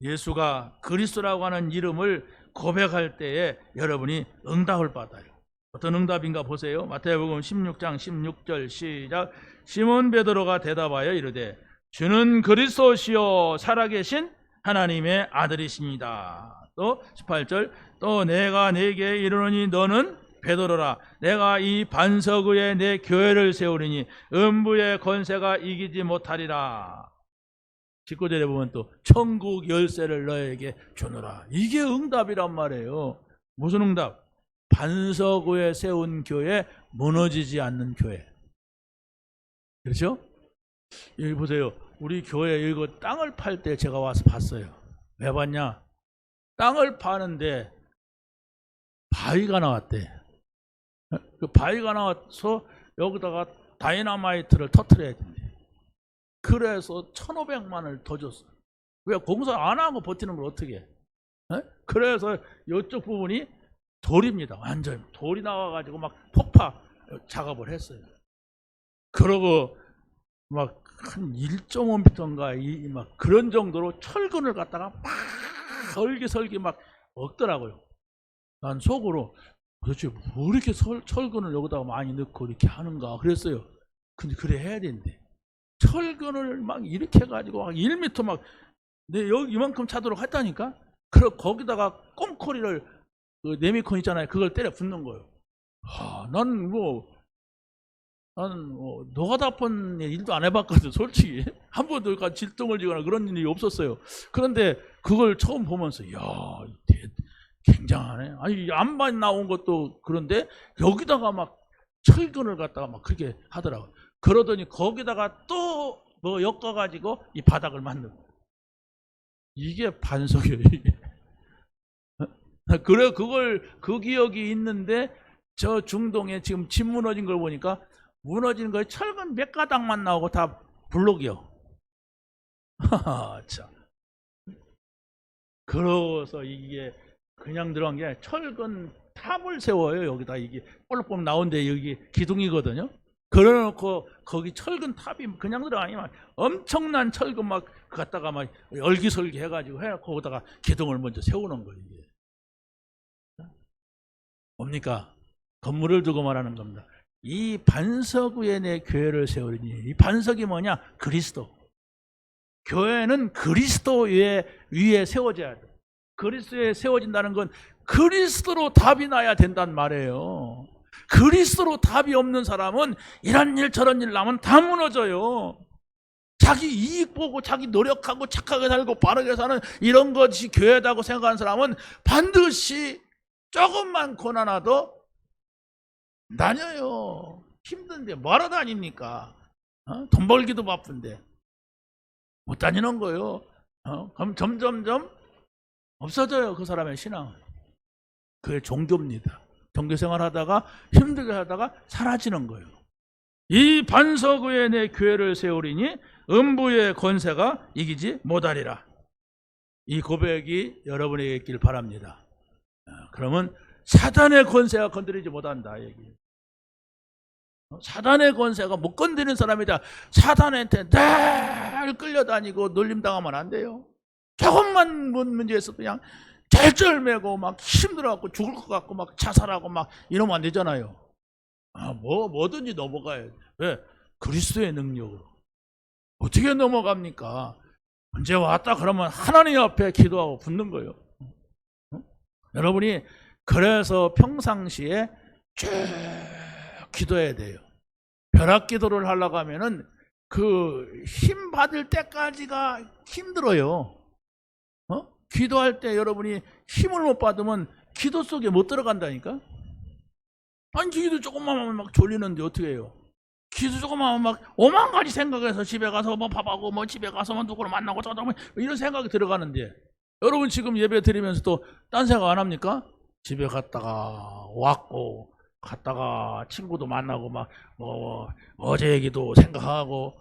예수가 그리스도라고 하는 이름을 고백할 때에 여러분이 응답을 받아요. 어떤 응답인가 보세요. 마태복음 16장 16절 시작. 시몬 베드로가 대답하여 이르되 주는 그리스도시요 살아계신 하나님의 아들이십니다. 또 18절 또 내가 네게 이르노니 너는 베드로라. 내가 이 반석 위에 내 교회를 세우리니 음부의 권세가 이기지 못하리라. 19절에 보면 또 천국 열쇠를 너에게 주노라. 이게 응답이란 말이에요. 무슨 응답? 반석 위에 세운 교회, 무너지지 않는 교회. 그렇죠? 여기 보세요. 우리 교회 이거 땅을 팔 때 제가 와서 봤어요. 왜 봤냐? 땅을 파는데 바위가 나왔대. 그 바위가 나와서 여기다가 다이너마이트를 터뜨려야 된대. 그래서 1,500만을 더 줬어. 왜? 공사 안 하고 버티는 걸 어떻게 해? 그래서 이쪽 부분이 돌입니다. 완전 돌이 나와가지고 막 폭파 작업을 했어요. 그러고 막 한 1.5m인가 막 그런 정도로 철근을 갖다가 막 설기설기 막 먹더라고요. 난 속으로 도대체 뭐 이렇게 철근을 여기다가 많이 넣고 이렇게 하는가 그랬어요. 근데 그래 해야 되는데 철근을 막 이렇게 해가지고 막 1m 막 내 여기 이만큼 차도록 했다니까. 그리고 거기다가 꽁코리를 그 네미콘 있잖아요. 그걸 때려 붓는 거예요. 나는 노가다폰 일도 안 해봤거든. 솔직히 한 번도 질동을 지거나 그런 일이 없었어요. 그런데 그걸 처음 보면서 이야 굉장하네. 아니 안만 나온 것도 그런데 여기다가 막 철근을 갖다가 막 그렇게 하더라고요. 그러더니 거기다가 또 뭐 엮어가지고 이 바닥을 만든 거예요. 이게 반석이에요. 이게. 그래 그 기억이 있는데 저 중동에 지금 집 무너진 걸 보니까 무너진 거에 철근 몇 가닥만 나오고 다 블록이요. 참. 그러고서 이게 그냥 들어간 게 철근 탑을 세워요. 여기다 이게 볼록볼록 나온데 여기 기둥이거든요. 그래놓고 거기 철근 탑이 그냥 들어가니만 엄청난 철근 막 갖다가 막 열기설기 해가지고 해놓고 거기다가 기둥을 먼저 세우는 거예요. 이게 뭡니까? 건물을 두고 말하는 겁니다. 이 반석 위에 내 교회를 세우리니, 이 반석이 뭐냐? 그리스도. 교회는 그리스도 위에 세워져야 돼. 그리스도에 세워진다는 건 그리스도로 답이 나야 된단 말이에요. 그리스도로 답이 없는 사람은 이런 일 저런 일 나면 다 무너져요. 자기 이익 보고 자기 노력하고 착하게 살고 바르게 사는 이런 것이 교회다고 생각하는 사람은 반드시 조금만 고난 와도 다녀요. 힘든데 뭐하러 다닙니까? 돈 벌기도 바쁜데 못 다니는 거예요. 그럼 점점점 없어져요. 그 사람의 신앙은. 그게 종교입니다. 종교생활 하다가 힘들게 하다가 사라지는 거예요. 이 반석 위에 내 교회를 세우리니 음부의 권세가 이기지 못하리라. 이 고백이 여러분에게 있길 바랍니다. 그러면 사단의 권세가 건드리지 못한다 얘기. 사단의 권세가 못 건드리는 사람이다. 사단한테 늘 끌려다니고 놀림당하면 안 돼요. 조금만 문제 있어도 그냥 짤쩔매고 막 힘들어갖고 죽을 것 같고 막 자살하고 막 이러면 안 되잖아요. 뭐든지 넘어가야 돼. 왜? 그리스도의 능력으로. 어떻게 넘어갑니까? 문제 왔다 그러면 하나님 앞에 기도하고 붙는 거예요. 여러분이 그래서 평상시에 쭉 기도해야 돼요. 벼락 기도를 하려고 하면은 그 힘 받을 때까지가 힘들어요. 기도할 때 여러분이 힘을 못 받으면 기도 속에 못 들어간다니까? 아니, 기도 조금만 하면 막 졸리는데 어떻게 해요? 기도 조금만 하면 막 오만 가지 생각해서 집에 가서 뭐 밥하고 뭐 집에 가서 뭐 누구를 만나고 저쩌고 이런 생각이 들어가는데 여러분 지금 예배 드리면서도 딴 생각 안 합니까? 집에 갔다가 왔고 갔다가 친구도 만나고 막 어제 얘기도 생각하고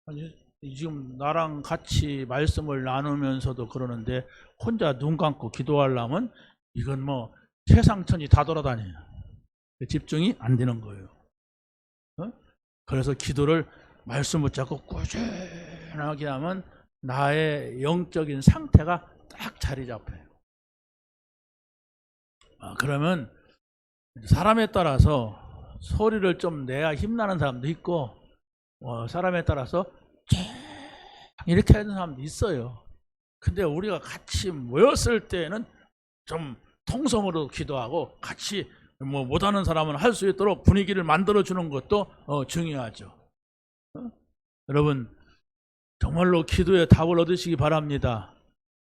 아니, 지금 나랑 같이 말씀을 나누면서도 그러는데 혼자 눈 감고 기도하려면 이건 뭐 세상천이 다 돌아다녀요. 집중이 안 되는 거예요. 그래서 기도를 말씀 붙잡고 꾸준하게 하면 나의 영적인 상태가 딱 자리 잡혀요. 그러면 사람에 따라서 소리를 좀 내야 힘나는 사람도 있고 사람에 따라서 이렇게 하는 사람도 있어요. 근데 우리가 같이 모였을 때는 좀 통성으로 기도하고 같이 못하는 사람은 할 수 있도록 분위기를 만들어주는 것도 중요하죠. 여러분 정말로 기도에 답을 얻으시기 바랍니다.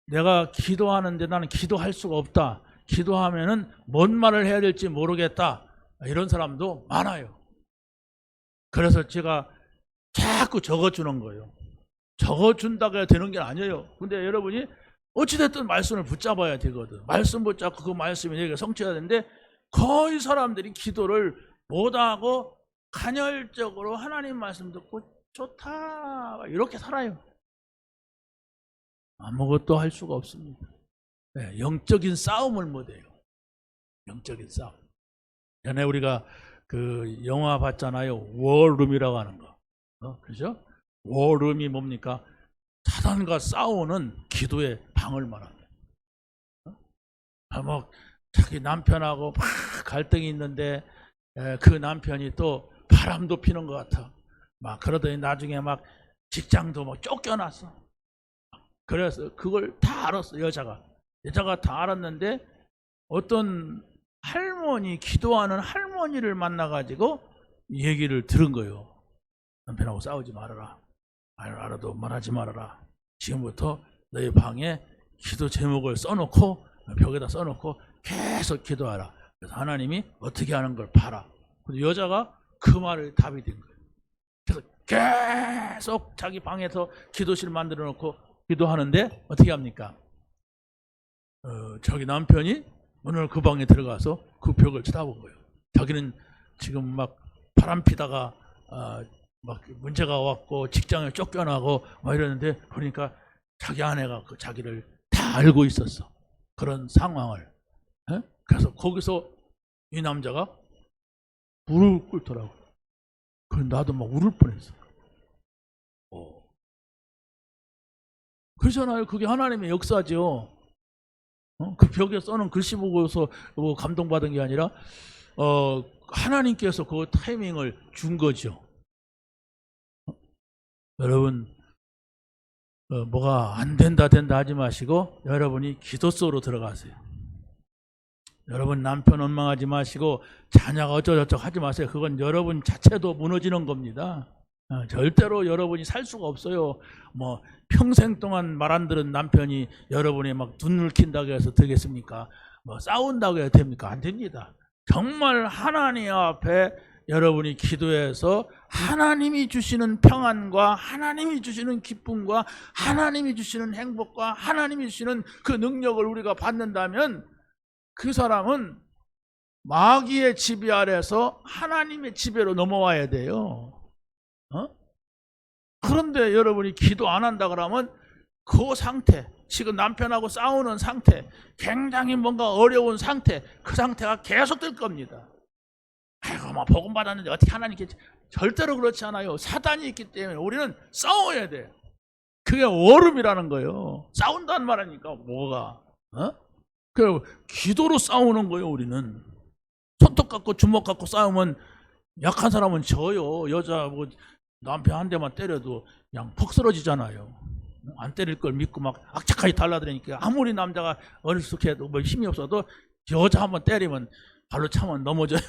내가 기도하는데 나는 기도할 수가 없다. 기도하면은 뭔 말을 해야 될지 모르겠다. 이런 사람도 많아요. 그래서 제가 자꾸 적어주는 거예요. 적어준다고 해야 되는 게 아니에요. 근데 여러분이 어찌됐든 말씀을 붙잡아야 되거든. 말씀 붙잡고 그 말씀이 내게 성취해야 되는데 거의 사람들이 기도를 못하고 간헐적으로 하나님 말씀 듣고 좋다 이렇게 살아요. 아무것도 할 수가 없습니다. 네, 영적인 싸움을 못해요. 영적인 싸움. 전에 우리가 그 영화 봤잖아요. 워룸이라고 하는 거. 그죠? 워룸이 뭡니까? 사단과 싸우는 기도의 방을 말합니다. 뭐 자기 남편하고 막 갈등이 있는데 그 남편이 또 바람도 피는 것 같아. 막 그러더니 나중에 막 직장도 막 쫓겨났어. 그래서 그걸 다 알았어. 여자가 다 알았는데 어떤 할머니 기도하는 할머니를 만나가지고 얘기를 들은 거예요. 남편하고 싸우지 말아라. 알아도 말하지 말아라. 지금부터 너희 방에 기도 제목을 써놓고 벽에다 써놓고 계속 기도하라. 그래서 하나님이 어떻게 하는 걸 봐라. 근데 여자가 그 말을 답이 된 거예요. 그래서 계속 자기 방에서 기도실 만들어 놓고 기도하는데 어떻게 합니까? 자기 남편이 오늘 그 방에 들어가서 그 벽을 쳐다본 거예요. 자기는 지금 막 바람 피다가 막 문제가 왔고 직장에 쫓겨나고 막 이러는데 그러니까 자기 아내가 그 자기를 다 알고 있었어. 그런 상황을. 그래서 거기서 이 남자가 무릎을 꿇더라고. 그 나도 막 울을 뻔했어. 그러잖아요. 그게 하나님의 역사죠. 그 벽에 써놓은 글씨 보고서 감동받은 게 아니라 하나님께서 그 타이밍을 준 거죠. 여러분 뭐가 안 된다 하지 마시고 여러분이 기도 속으로 들어가세요. 여러분 남편 원망하지 마시고 자녀가 어쩌고저쩌고 하지 마세요. 그건 여러분 자체도 무너지는 겁니다. 절대로 여러분이 살 수가 없어요. 뭐 평생 동안 말 안 들은 남편이 여러분이 막 눈을 킨다고 해서 되겠습니까? 뭐 싸운다고 해야 됩니까? 안 됩니다. 정말 하나님 앞에 여러분이 기도해서 하나님이 주시는 평안과 하나님이 주시는 기쁨과 하나님이 주시는 행복과 하나님이 주시는 그 능력을 우리가 받는다면 그 사람은 마귀의 지배 아래서 하나님의 지배로 넘어와야 돼요. 그런데 여러분이 기도 안 한다 그러면 그 상태, 지금 남편하고 싸우는 상태, 굉장히 뭔가 어려운 상태, 그 상태가 계속될 겁니다. 아이고, 막 복음 받았는데 어떻게 하나님께, 절대로 그렇지 않아요. 사단이 있기 때문에 우리는 싸워야 돼요. 그게 얼음이라는 거예요. 싸운다는 말하니까 뭐가? 그 기도로 싸우는 거예요. 우리는 손톱 갖고 주먹 갖고 싸우면 약한 사람은 져요. 여자 뭐 남편 한 대만 때려도 그냥 퍽 쓰러지잖아요. 안 때릴 걸 믿고 막 악착하게 달라드리니까 아무리 남자가 어리숙해도 뭐 힘이 없어도 여자 한번 때리면 발로 차면 넘어져요.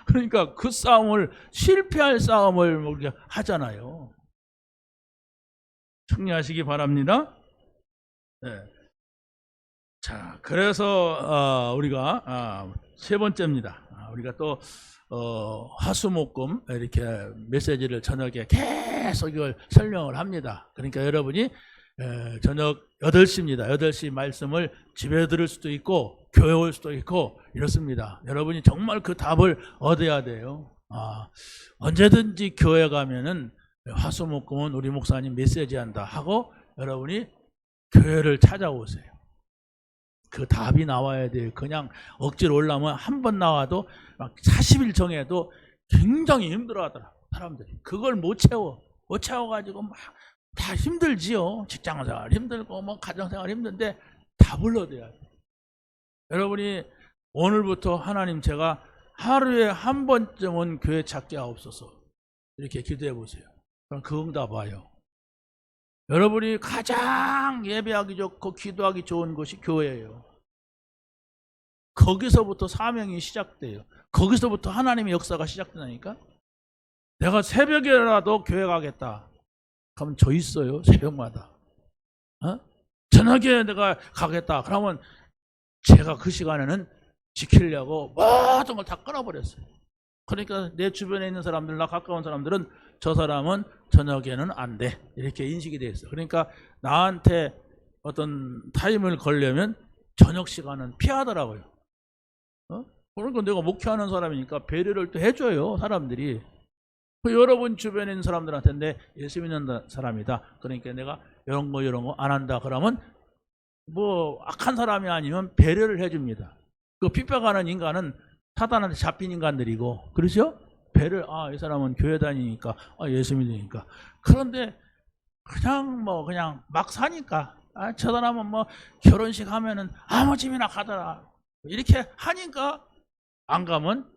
그러니까 그 싸움을, 실패할 싸움을 우리가 하잖아요. 청리하시기 바랍니다. 네. 자, 그래서 우리가 세 번째입니다. 우리가 또 화수목금 이렇게 메시지를 저녁에 계속 이걸 설명을 합니다. 그러니까 여러분이 저녁 8시입니다. 8시 말씀을 집에 들을 수도 있고 교회 올 수도 있고 이렇습니다. 여러분이 정말 그 답을 얻어야 돼요. 언제든지 교회 가면은 화수목금은 우리 목사님 메시지 한다 하고 여러분이 교회를 찾아오세요. 그 답이 나와야 돼요. 그냥 억지로 올라오면 한 번 나와도 막 40일 정해도 굉장히 힘들어 하더라. 사람들이. 그걸 못 채워가지고 막 다 힘들지요. 직장생활 힘들고 뭐 가정생활 힘든데 답을 얻어야 돼요. 여러분이 오늘부터 하나님 제가 하루에 한 번쯤은 교회 찾게 하옵소서. 이렇게 기도해 보세요. 그럼 그 응답 와요. 여러분이 가장 예배하기 좋고 기도하기 좋은 곳이 교회예요. 거기서부터 사명이 시작돼요. 거기서부터 하나님의 역사가 시작되니까. 내가 새벽에라도 교회 가겠다. 그러면 저 있어요. 새벽마다. 저녁에 내가 가겠다. 그러면 제가 그 시간에는 지키려고 모든 걸 다 끊어버렸어요. 그러니까 내 주변에 있는 사람들, 나 가까운 사람들은 저 사람은 저녁에는 안 돼. 이렇게 인식이 돼 있어요. 그러니까 나한테 어떤 타임을 걸려면 저녁 시간은 피하더라고요. 그러니까 내가 목회하는 사람이니까 배려를 또 해줘요. 사람들이. 여러분 주변에 있는 사람들한테 내 예수 믿는 사람이다. 그러니까 내가 이런 거 안 한다. 그러면 뭐 악한 사람이 아니면 배려를 해줍니다. 그 핍박하는 인간은 사단한테 잡힌 인간들이고, 그렇죠? 배를, 이 사람은 교회 다니니까, 예수 믿으니까. 그런데 그냥 막 사니까, 저 사람은 뭐 결혼식 하면은 아무 집이나 가더라. 이렇게 하니까 안 가면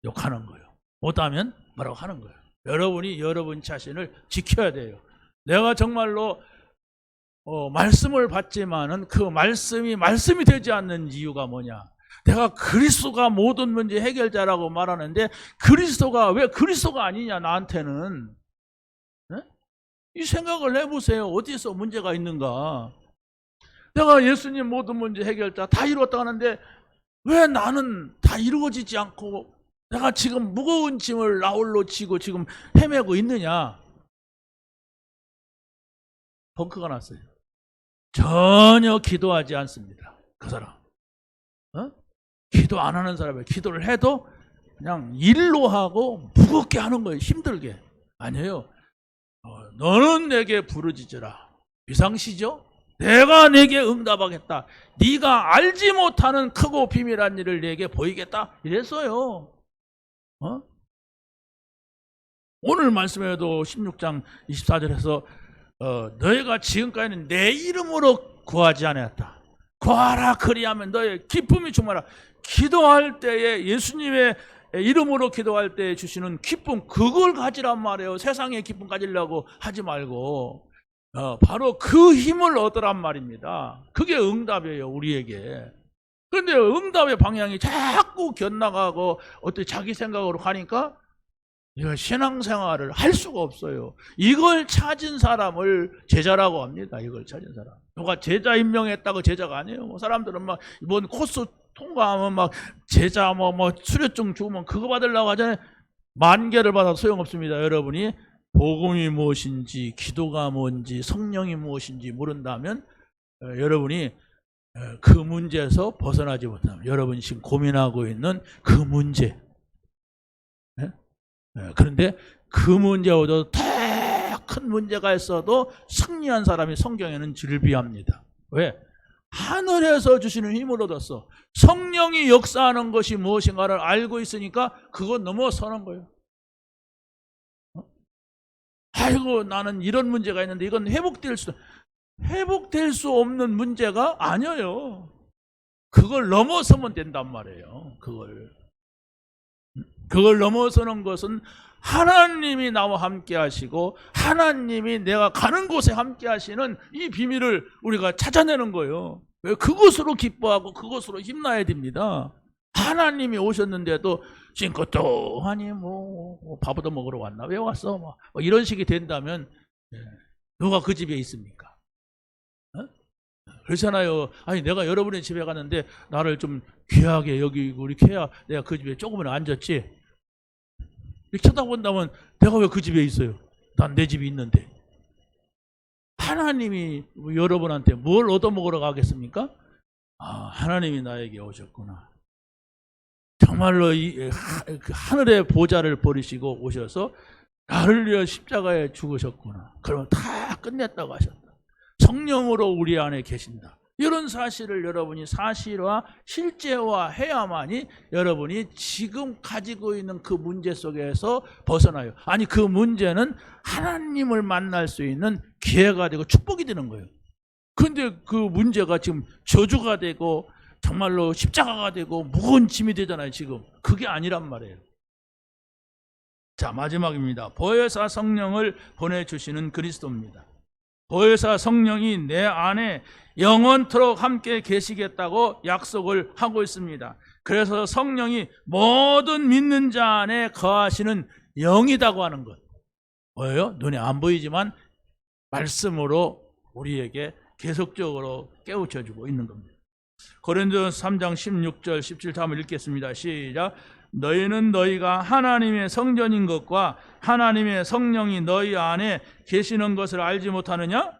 욕하는 거예요. 못하면 뭐라고 하는 거예요. 여러분이 여러분 자신을 지켜야 돼요. 내가 정말로 말씀을 받지만은 그 말씀이 되지 않는 이유가 뭐냐? 내가 그리스도가 모든 문제 해결자라고 말하는데 그리스도가 왜 그리스도가 아니냐 나한테는. 이 생각을 해보세요. 어디서 문제가 있는가? 내가 예수님 모든 문제 해결자 다 이루었다 하는데 왜 나는 다 이루어지지 않고 내가 지금 무거운 짐을 나홀로 지고 지금 헤매고 있느냐? 벙커가 났어요. 전혀 기도하지 않습니다. 그 사람. 기도 안 하는 사람이에요. 기도를 해도 그냥 일로 하고 무겁게 하는 거예요. 힘들게. 아니에요. 너는 내게 부르짖으라. 비상시죠? 내가 내게 응답하겠다. 네가 알지 못하는 크고 비밀한 일을 내게 보이겠다. 이랬어요. 오늘 말씀에도 16장 24절에서 너희가 지금까지는 내 이름으로 구하지 않았다. 구하라 그리하면 너의 기쁨이 충만하라. 기도할 때에 예수님의 이름으로 기도할 때 주시는 기쁨, 그걸 가지란 말이에요. 세상의 기쁨 가지려고 하지 말고 바로 그 힘을 얻으란 말입니다. 그게 응답이에요, 우리에게. 그런데 응답의 방향이 자꾸 곁나가고 어떻게 자기 생각으로 가니까 이거 신앙생활을 할 수가 없어요. 이걸 찾은 사람을 제자라고 합니다. 이걸 찾은 사람. 누가 제자 임명했다고 제자가 아니에요. 뭐 사람들은 막 이번 코스 통과하면 막 제자 뭐 수료증 주면 그거 받으려고 하잖아요. 10,000개를 받아도 소용없습니다. 여러분이 복음이 무엇인지, 기도가 뭔지, 성령이 무엇인지 모른다면 여러분이 그 문제에서 벗어나지 못하면, 여러분이 지금 고민하고 있는 그 문제, 그런데 그 문제보다 더 큰 문제가 있어도 승리한 사람이 성경에는 즐비합니다. 왜? 하늘에서 주시는 힘을 얻었어. 성령이 역사하는 것이 무엇인가를 알고 있으니까 그건 넘어서는 거예요. 아이고 나는 이런 문제가 있는데 이건 회복될 수 없는 문제가 아니에요. 그걸 넘어서면 된단 말이에요. 그걸 넘어서는 것은 하나님이 나와 함께 하시고 하나님이 내가 가는 곳에 함께 하시는 이 비밀을 우리가 찾아내는 거예요. 그것으로 기뻐하고 그것으로 힘나야 됩니다. 하나님이 오셨는데도 지금껏 또하니 밥 얻어 먹으러 왔나? 왜 왔어? 뭐 이런 식이 된다면 누가 그 집에 있습니까? 그렇잖아요. 아니 내가 여러분의 집에 갔는데 나를 좀 귀하게 여기고 이렇게 해야 내가 그 집에 조금은 앉았지. 이렇게 쳐다본다면 내가 왜 그 집에 있어요? 난 내 집이 있는데. 하나님이 여러분한테 뭘 얻어먹으러 가겠습니까? 하나님이 나에게 오셨구나. 정말로 하늘의 보좌를 버리시고 오셔서 나를 위해 십자가에 죽으셨구나. 그러면 다 끝냈다고 하셨다. 성령으로 우리 안에 계신다. 이런 사실을 여러분이 사실화, 실제화해야만이 여러분이 지금 가지고 있는 그 문제 속에서 벗어나요. 아니 그 문제는 하나님을 만날 수 있는 기회가 되고 축복이 되는 거예요. 그런데 그 문제가 지금 저주가 되고 정말로 십자가가 되고 무거운 짐이 되잖아요. 지금 그게 아니란 말이에요. 자, 마지막입니다. 보혜사 성령을 보내주시는 그리스도입니다. 보혜사 성령이 내 안에 영원토록 함께 계시겠다고 약속을 하고 있습니다. 그래서 성령이 모든 믿는 자 안에 거하시는 영이라고 하는 것. 뭐예요? 눈에 안 보이지만 말씀으로 우리에게 계속적으로 깨우쳐주고 있는 겁니다. 고린도전서 3장 16절 17절 한번 읽겠습니다. 시작. 너희는 너희가 하나님의 성전인 것과 하나님의 성령이 너희 안에 계시는 것을 알지 못하느냐?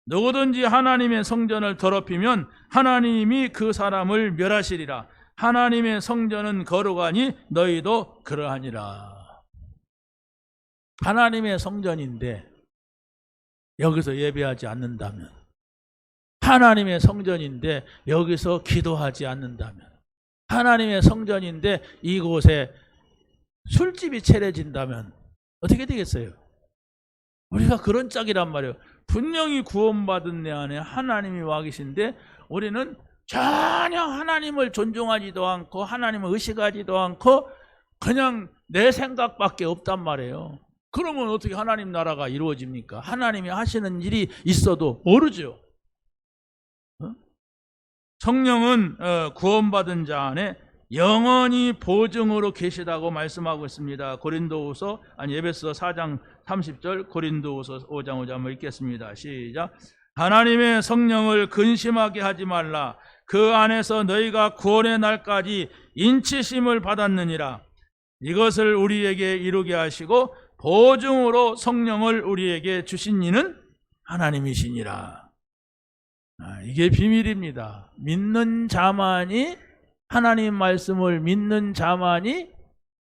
누구든지 하나님의 성전을 더럽히면 하나님이 그 사람을 멸하시리라. 하나님의 성전은 거룩하니 너희도 그러하니라. 하나님의 성전인데 여기서 예배하지 않는다면, 하나님의 성전인데 여기서 기도하지 않는다면, 하나님의 성전인데 이곳에 술집이 차려진다면 어떻게 되겠어요? 우리가 그런 짝이란 말이에요. 분명히 구원받은 내 안에 하나님이 와 계신데 우리는 전혀 하나님을 존중하지도 않고 하나님을 의식하지도 않고 그냥 내 생각밖에 없단 말이에요. 그러면 어떻게 하나님 나라가 이루어집니까? 하나님이 하시는 일이 있어도 모르죠. 성령은 구원받은 자 안에 영원히 보증으로 계시다고 말씀하고 있습니다. 에베소 4장 30절, 고린도후서 5장 5절 한번 읽겠습니다. 시작. 하나님의 성령을 근심하게 하지 말라. 그 안에서 너희가 구원의 날까지 인치심을 받았느니라. 이것을 우리에게 이루게 하시고 보증으로 성령을 우리에게 주신 이는 하나님이시니라. 이게 비밀입니다. 믿는 자만이, 하나님 말씀을 믿는 자만이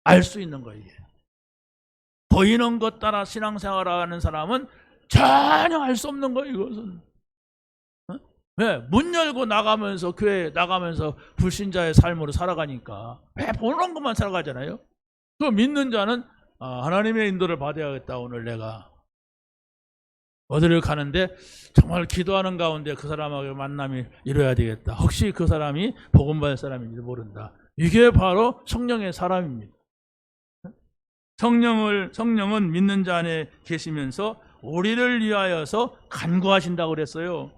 알 수 있는 거예요. 보이는 것 따라 신앙생활하는 사람은 전혀 알 수 없는 거예요. 이것은 왜? 문 열고 나가면서, 교회 나가면서 불신자의 삶으로 살아가니까 왜 보는 것만 살아가잖아요. 그 믿는 자는 하나님의 인도를 받아야겠다. 오늘 내가 어디를 가는데 정말 기도하는 가운데 그 사람하고 만남이 이루어야 되겠다. 혹시 그 사람이 복음받을 사람인지 모른다. 이게 바로 성령의 사람입니다. 성령은 믿는 자 안에 계시면서 우리를 위하여서 간구하신다고 그랬어요.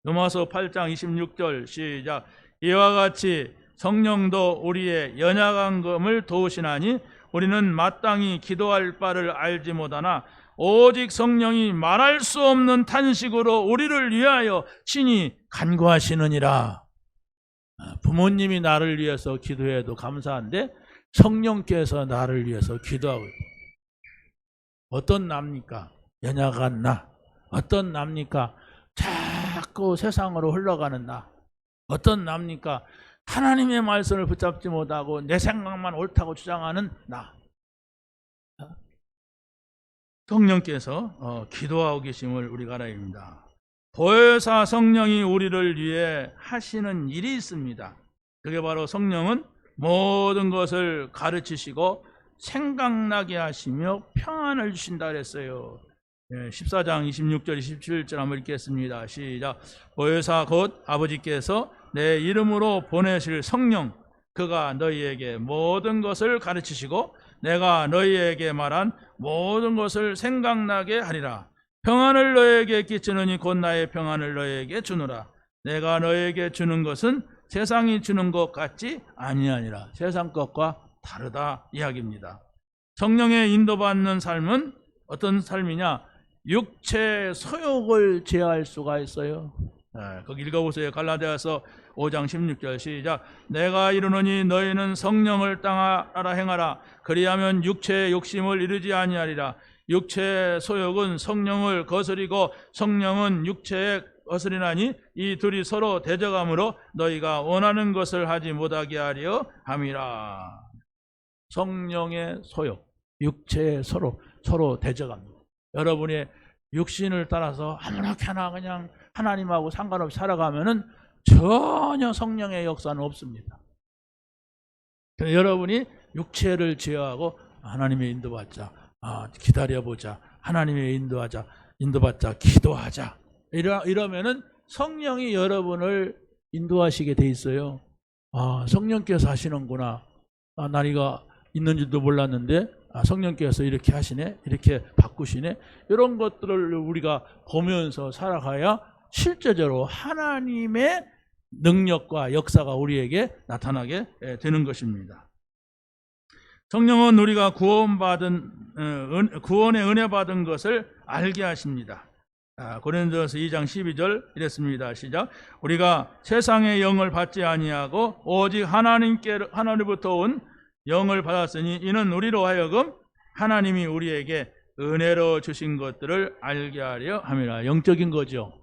로마서 8장 26절 시작. 이와 같이 성령도 우리의 연약한 검을 도우시나니 우리는 마땅히 기도할 바를 알지 못하나 오직 성령이 말할 수 없는 탄식으로 우리를 위하여 친히 간구하시느니라. 부모님이 나를 위해서 기도해도 감사한데 성령께서 나를 위해서 기도하고 있다. 어떤 납니까? 연약한 나. 어떤 납니까? 자꾸 세상으로 흘러가는 나. 어떤 납니까? 하나님의 말씀을 붙잡지 못하고 내 생각만 옳다고 주장하는 나. 성령께서 기도하고 계심을 우리가 알아야 합니다. 보혜사 성령이 우리를 위해 하시는 일이 있습니다. 그게 바로 성령은 모든 것을 가르치시고 생각나게 하시며 평안을 주신다 그랬어요. 14장 26절 27절 한번 읽겠습니다. 시작. 보혜사 곧 아버지께서 내 이름으로 보내실 성령 그가 너희에게 모든 것을 가르치시고 내가 너희에게 말한 모든 것을 생각나게 하리라. 평안을 너희에게 끼치느니 곧 나의 평안을 너희에게 주노라. 내가 너희에게 주는 것은 세상이 주는 것 같지 아니하니라. 세상 것과 다르다 이야기입니다. 성령의 인도받는 삶은 어떤 삶이냐? 육체의 소욕을 제어할 수가 있어요. 거기 읽어보세요. 갈라디아서 5장 16절 시작. 내가 이르노니 너희는 성령을 따라 행하라. 그리하면 육체의 욕심을 이루지 아니하리라. 육체의 소욕은 성령을 거스리고 성령은 육체에 거스리나니 이 둘이 서로 대적함으로 너희가 원하는 것을 하지 못하게 하려 함이라. 성령의 소욕, 육체의 서로 대적합니다. 여러분의 육신을 따라서 아무렇게나 그냥 하나님하고 상관없이 살아가면은 전혀 성령의 역사는 없습니다. 여러분이 육체를 제어하고 하나님의 인도받자, 기다려보자, 하나님의 인도받자, 기도하자. 이러면은 성령이 여러분을 인도하시게 돼 있어요. 성령께서 하시는구나. 난 이거 있는지도 몰랐는데 성령께서 이렇게 하시네, 이렇게 바꾸시네. 이런 것들을 우리가 보면서 살아가야 실제적으로 하나님의 능력과 역사가 우리에게 나타나게 되는 것입니다. 성령은 우리가 구원의 은혜 받은 것을 알게 하십니다. 고린도서 2장 12절 이랬습니다. 시작. 우리가 세상의 영을 받지 아니하고 오직 하나님부터 온 영을 받았으니 이는 우리로 하여금 하나님이 우리에게 은혜로 주신 것들을 알게 하려 함이라. 영적인 거죠.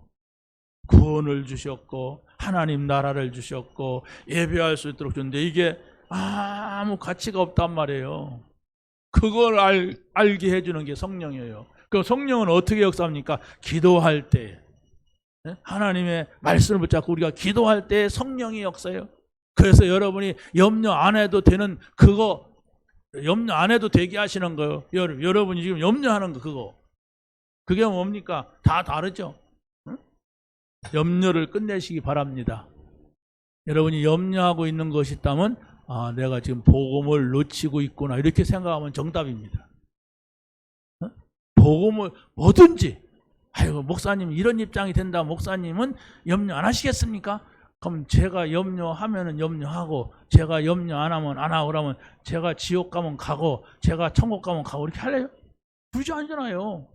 구원을 주셨고 하나님 나라를 주셨고 예배할 수 있도록 줬는데 이게 아무 가치가 없단 말이에요. 그걸 알게 해주는 게 성령이에요. 그 성령은 어떻게 역사합니까? 기도할 때 하나님의 말씀을 붙잡고 우리가 기도할 때 성령이 역사해요. 그래서 여러분이 염려 안 해도 되는 그거, 염려 안 해도 되게 하시는 거예요. 여러분이 지금 염려하는 거 그거. 그게 뭡니까? 다 다르죠. 염려를 끝내시기 바랍니다. 여러분이 염려하고 있는 것이 있다면 내가 지금 복음을 놓치고 있구나 이렇게 생각하면 정답입니다. 복음을 뭐든지 아이고 목사님 이런 입장이 된다. 목사님은 염려 안 하시겠습니까? 그럼 제가 염려하면은 염려하고 제가 염려 안 하면 안 하고 그러면 제가 지옥 가면 가고 제가 천국 가면 가고 이렇게 할래요? 그러지 않잖아요.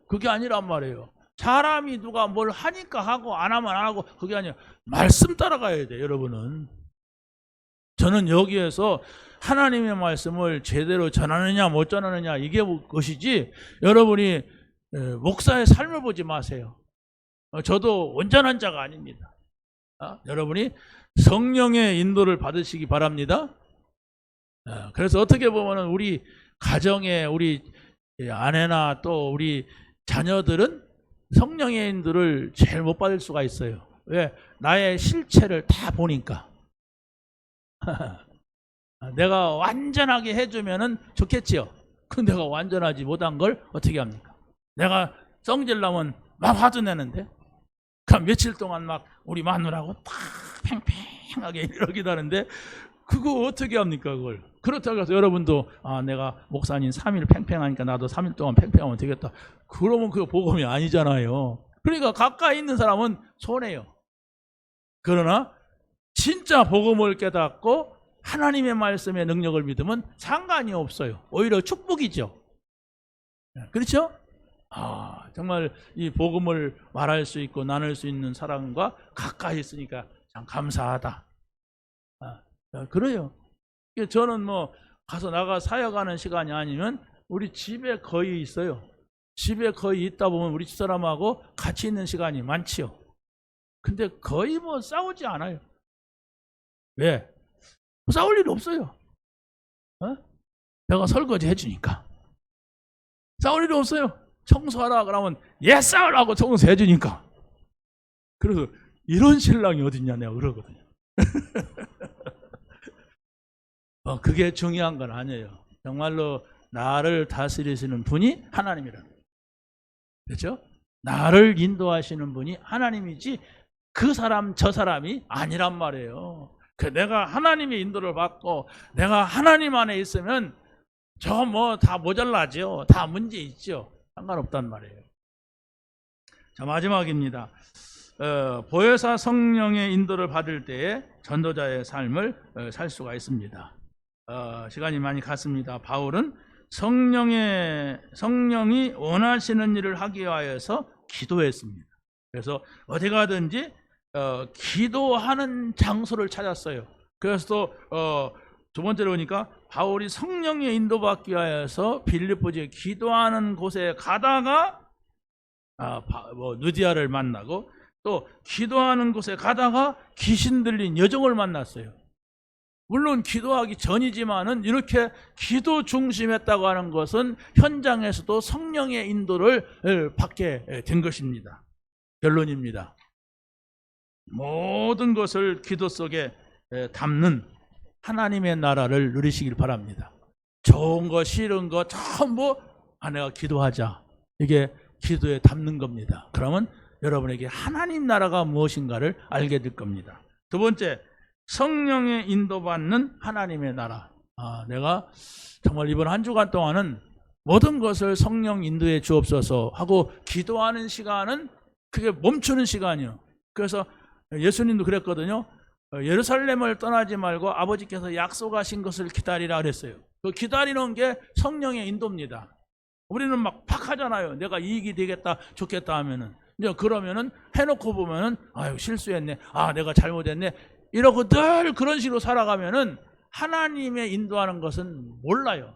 그게 아니란 말이에요. 사람이 누가 뭘 하니까 하고 안 하면 안 하고 그게 아니라 말씀 따라가야 돼. 여러분은. 저는 여기에서 하나님의 말씀을 제대로 전하느냐 못 전하느냐 이게 것이지 여러분이 목사의 삶을 보지 마세요. 저도 온전한 자가 아닙니다. 여러분이 성령의 인도를 받으시기 바랍니다. 그래서 어떻게 보면 우리 가정에 우리 아내나 또 우리 자녀들은 성령의 인도를 제일 못 받을 수가 있어요. 왜? 나의 실체를 다 보니까. 내가 완전하게 해주면은 좋겠지요. 그 내가 완전하지 못한 걸 어떻게 합니까? 내가 성질나면 막 화도 내는데, 그럼 며칠 동안 막 우리 마누라하고 딱 팽팽하게 이러기도 하는데, 그거 어떻게 합니까, 그걸? 그렇다고 해서 여러분도, 내가 목사님 3일 팽팽하니까 나도 3일 동안 팽팽하면 되겠다. 그러면 그거 복음이 아니잖아요. 그러니까 가까이 있는 사람은 손해요. 그러나 진짜 복음을 깨닫고 하나님의 말씀의 능력을 믿으면 상관이 없어요. 오히려 축복이죠. 그렇죠? 정말 이 복음을 말할 수 있고 나눌 수 있는 사람과 가까이 있으니까 참 감사하다. 그래요. 저는 뭐 가서 나가 사역하는 시간이 아니면 우리 집에 거의 있어요. 집에 거의 있다 보면 우리 집사람하고 같이 있는 시간이 많지요. 근데 거의 뭐 싸우지 않아요. 왜? 싸울 일이 없어요. 내가 설거지 해주니까. 싸울 일이 없어요. 청소하라 그러면 싸우라고 청소해 주니까. 그래서 이런 신랑이 어딨냐 내가 그러거든요. 그게 중요한 건 아니에요. 정말로 나를 다스리시는 분이 하나님이라는 거예요. 그렇죠? 나를 인도하시는 분이 하나님이지 그 사람 저 사람이 아니란 말이에요. 내가 하나님의 인도를 받고 내가 하나님 안에 있으면 저 뭐 다 모자라죠. 다 문제 있죠. 상관없단 말이에요. 자, 마지막입니다. 보혜사 성령의 인도를 받을 때에 전도자의 삶을 살 수가 있습니다. 시간이 많이 갔습니다. 바울은 성령이 원하시는 일을 하기 위하여서 기도했습니다. 그래서 어디 가든지 기도하는 장소를 찾았어요. 그래서 두 번째로 보니까 바울이 성령의 인도받기 위하여서 빌립보지에 기도하는 곳에 가다가 느디아를 만나고, 또 기도하는 곳에 가다가 귀신 들린 여종을 만났어요. 물론 기도하기 전이지만은 이렇게 기도 중심했다고 하는 것은 현장에서도 성령의 인도를 받게 된 것입니다. 결론입니다. 모든 것을 기도 속에 담는 하나님의 나라를 누리시길 바랍니다. 좋은 거 싫은 거 전부 내가 기도하자. 이게 기도에 담는 겁니다. 그러면 여러분에게 하나님 나라가 무엇인가를 알게 될 겁니다. 두 번째, 성령의 인도받는 하나님의 나라. 내가 정말 이번 한 주간 동안은 모든 것을 성령 인도해 주옵소서 하고 기도하는 시간은 그게 멈추는 시간이요. 그래서 예수님도 그랬거든요. 예루살렘을 떠나지 말고 아버지께서 약속하신 것을 기다리라 그랬어요. 그 기다리는 게 성령의 인도입니다. 우리는 막 하잖아요. 내가 이익이 되겠다, 좋겠다 하면은. 그러면은 해놓고 보면은 실수했네. 내가 잘못했네. 이러고 늘 그런 식으로 살아가면은 하나님의 인도하는 것은 몰라요.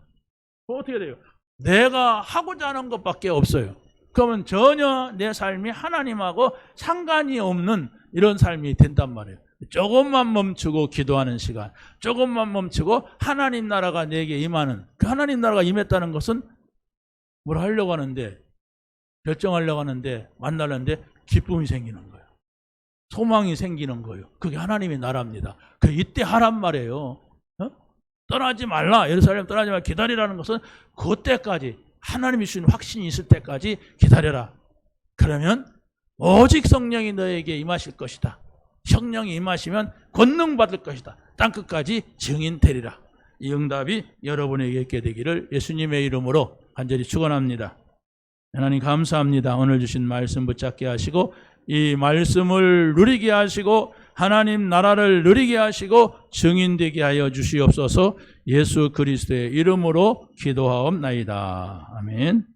어떻게 돼요? 내가 하고자 하는 것밖에 없어요. 그러면 전혀 내 삶이 하나님하고 상관이 없는 이런 삶이 된단 말이에요. 조금만 멈추고 기도하는 시간, 조금만 멈추고 하나님 나라가 내게 임하는, 그 하나님 나라가 임했다는 것은 뭘 하려고 하는데, 결정하려고 하는데, 만나려는데 기쁨이 생기는 거예요. 소망이 생기는 거예요. 그게 하나님의 나라입니다. 그 이때 하란 말이에요. 떠나지 말라, 예루살렘 떠나지 말라, 기다리라는 것은 그때까지 하나님이 주신 확신이 있을 때까지 기다려라. 그러면 오직 성령이 너에게 임하실 것이다. 성령이 임하시면 권능 받을 것이다. 땅끝까지 증인 되리라. 이 응답이 여러분에게 있게 되기를 예수님의 이름으로 간절히 축원합니다. 하나님 감사합니다. 오늘 주신 말씀 붙잡게 하시고 이 말씀을 누리게 하시고 하나님 나라를 누리게 하시고 증인되게 하여 주시옵소서. 예수 그리스도의 이름으로 기도하옵나이다. 아멘.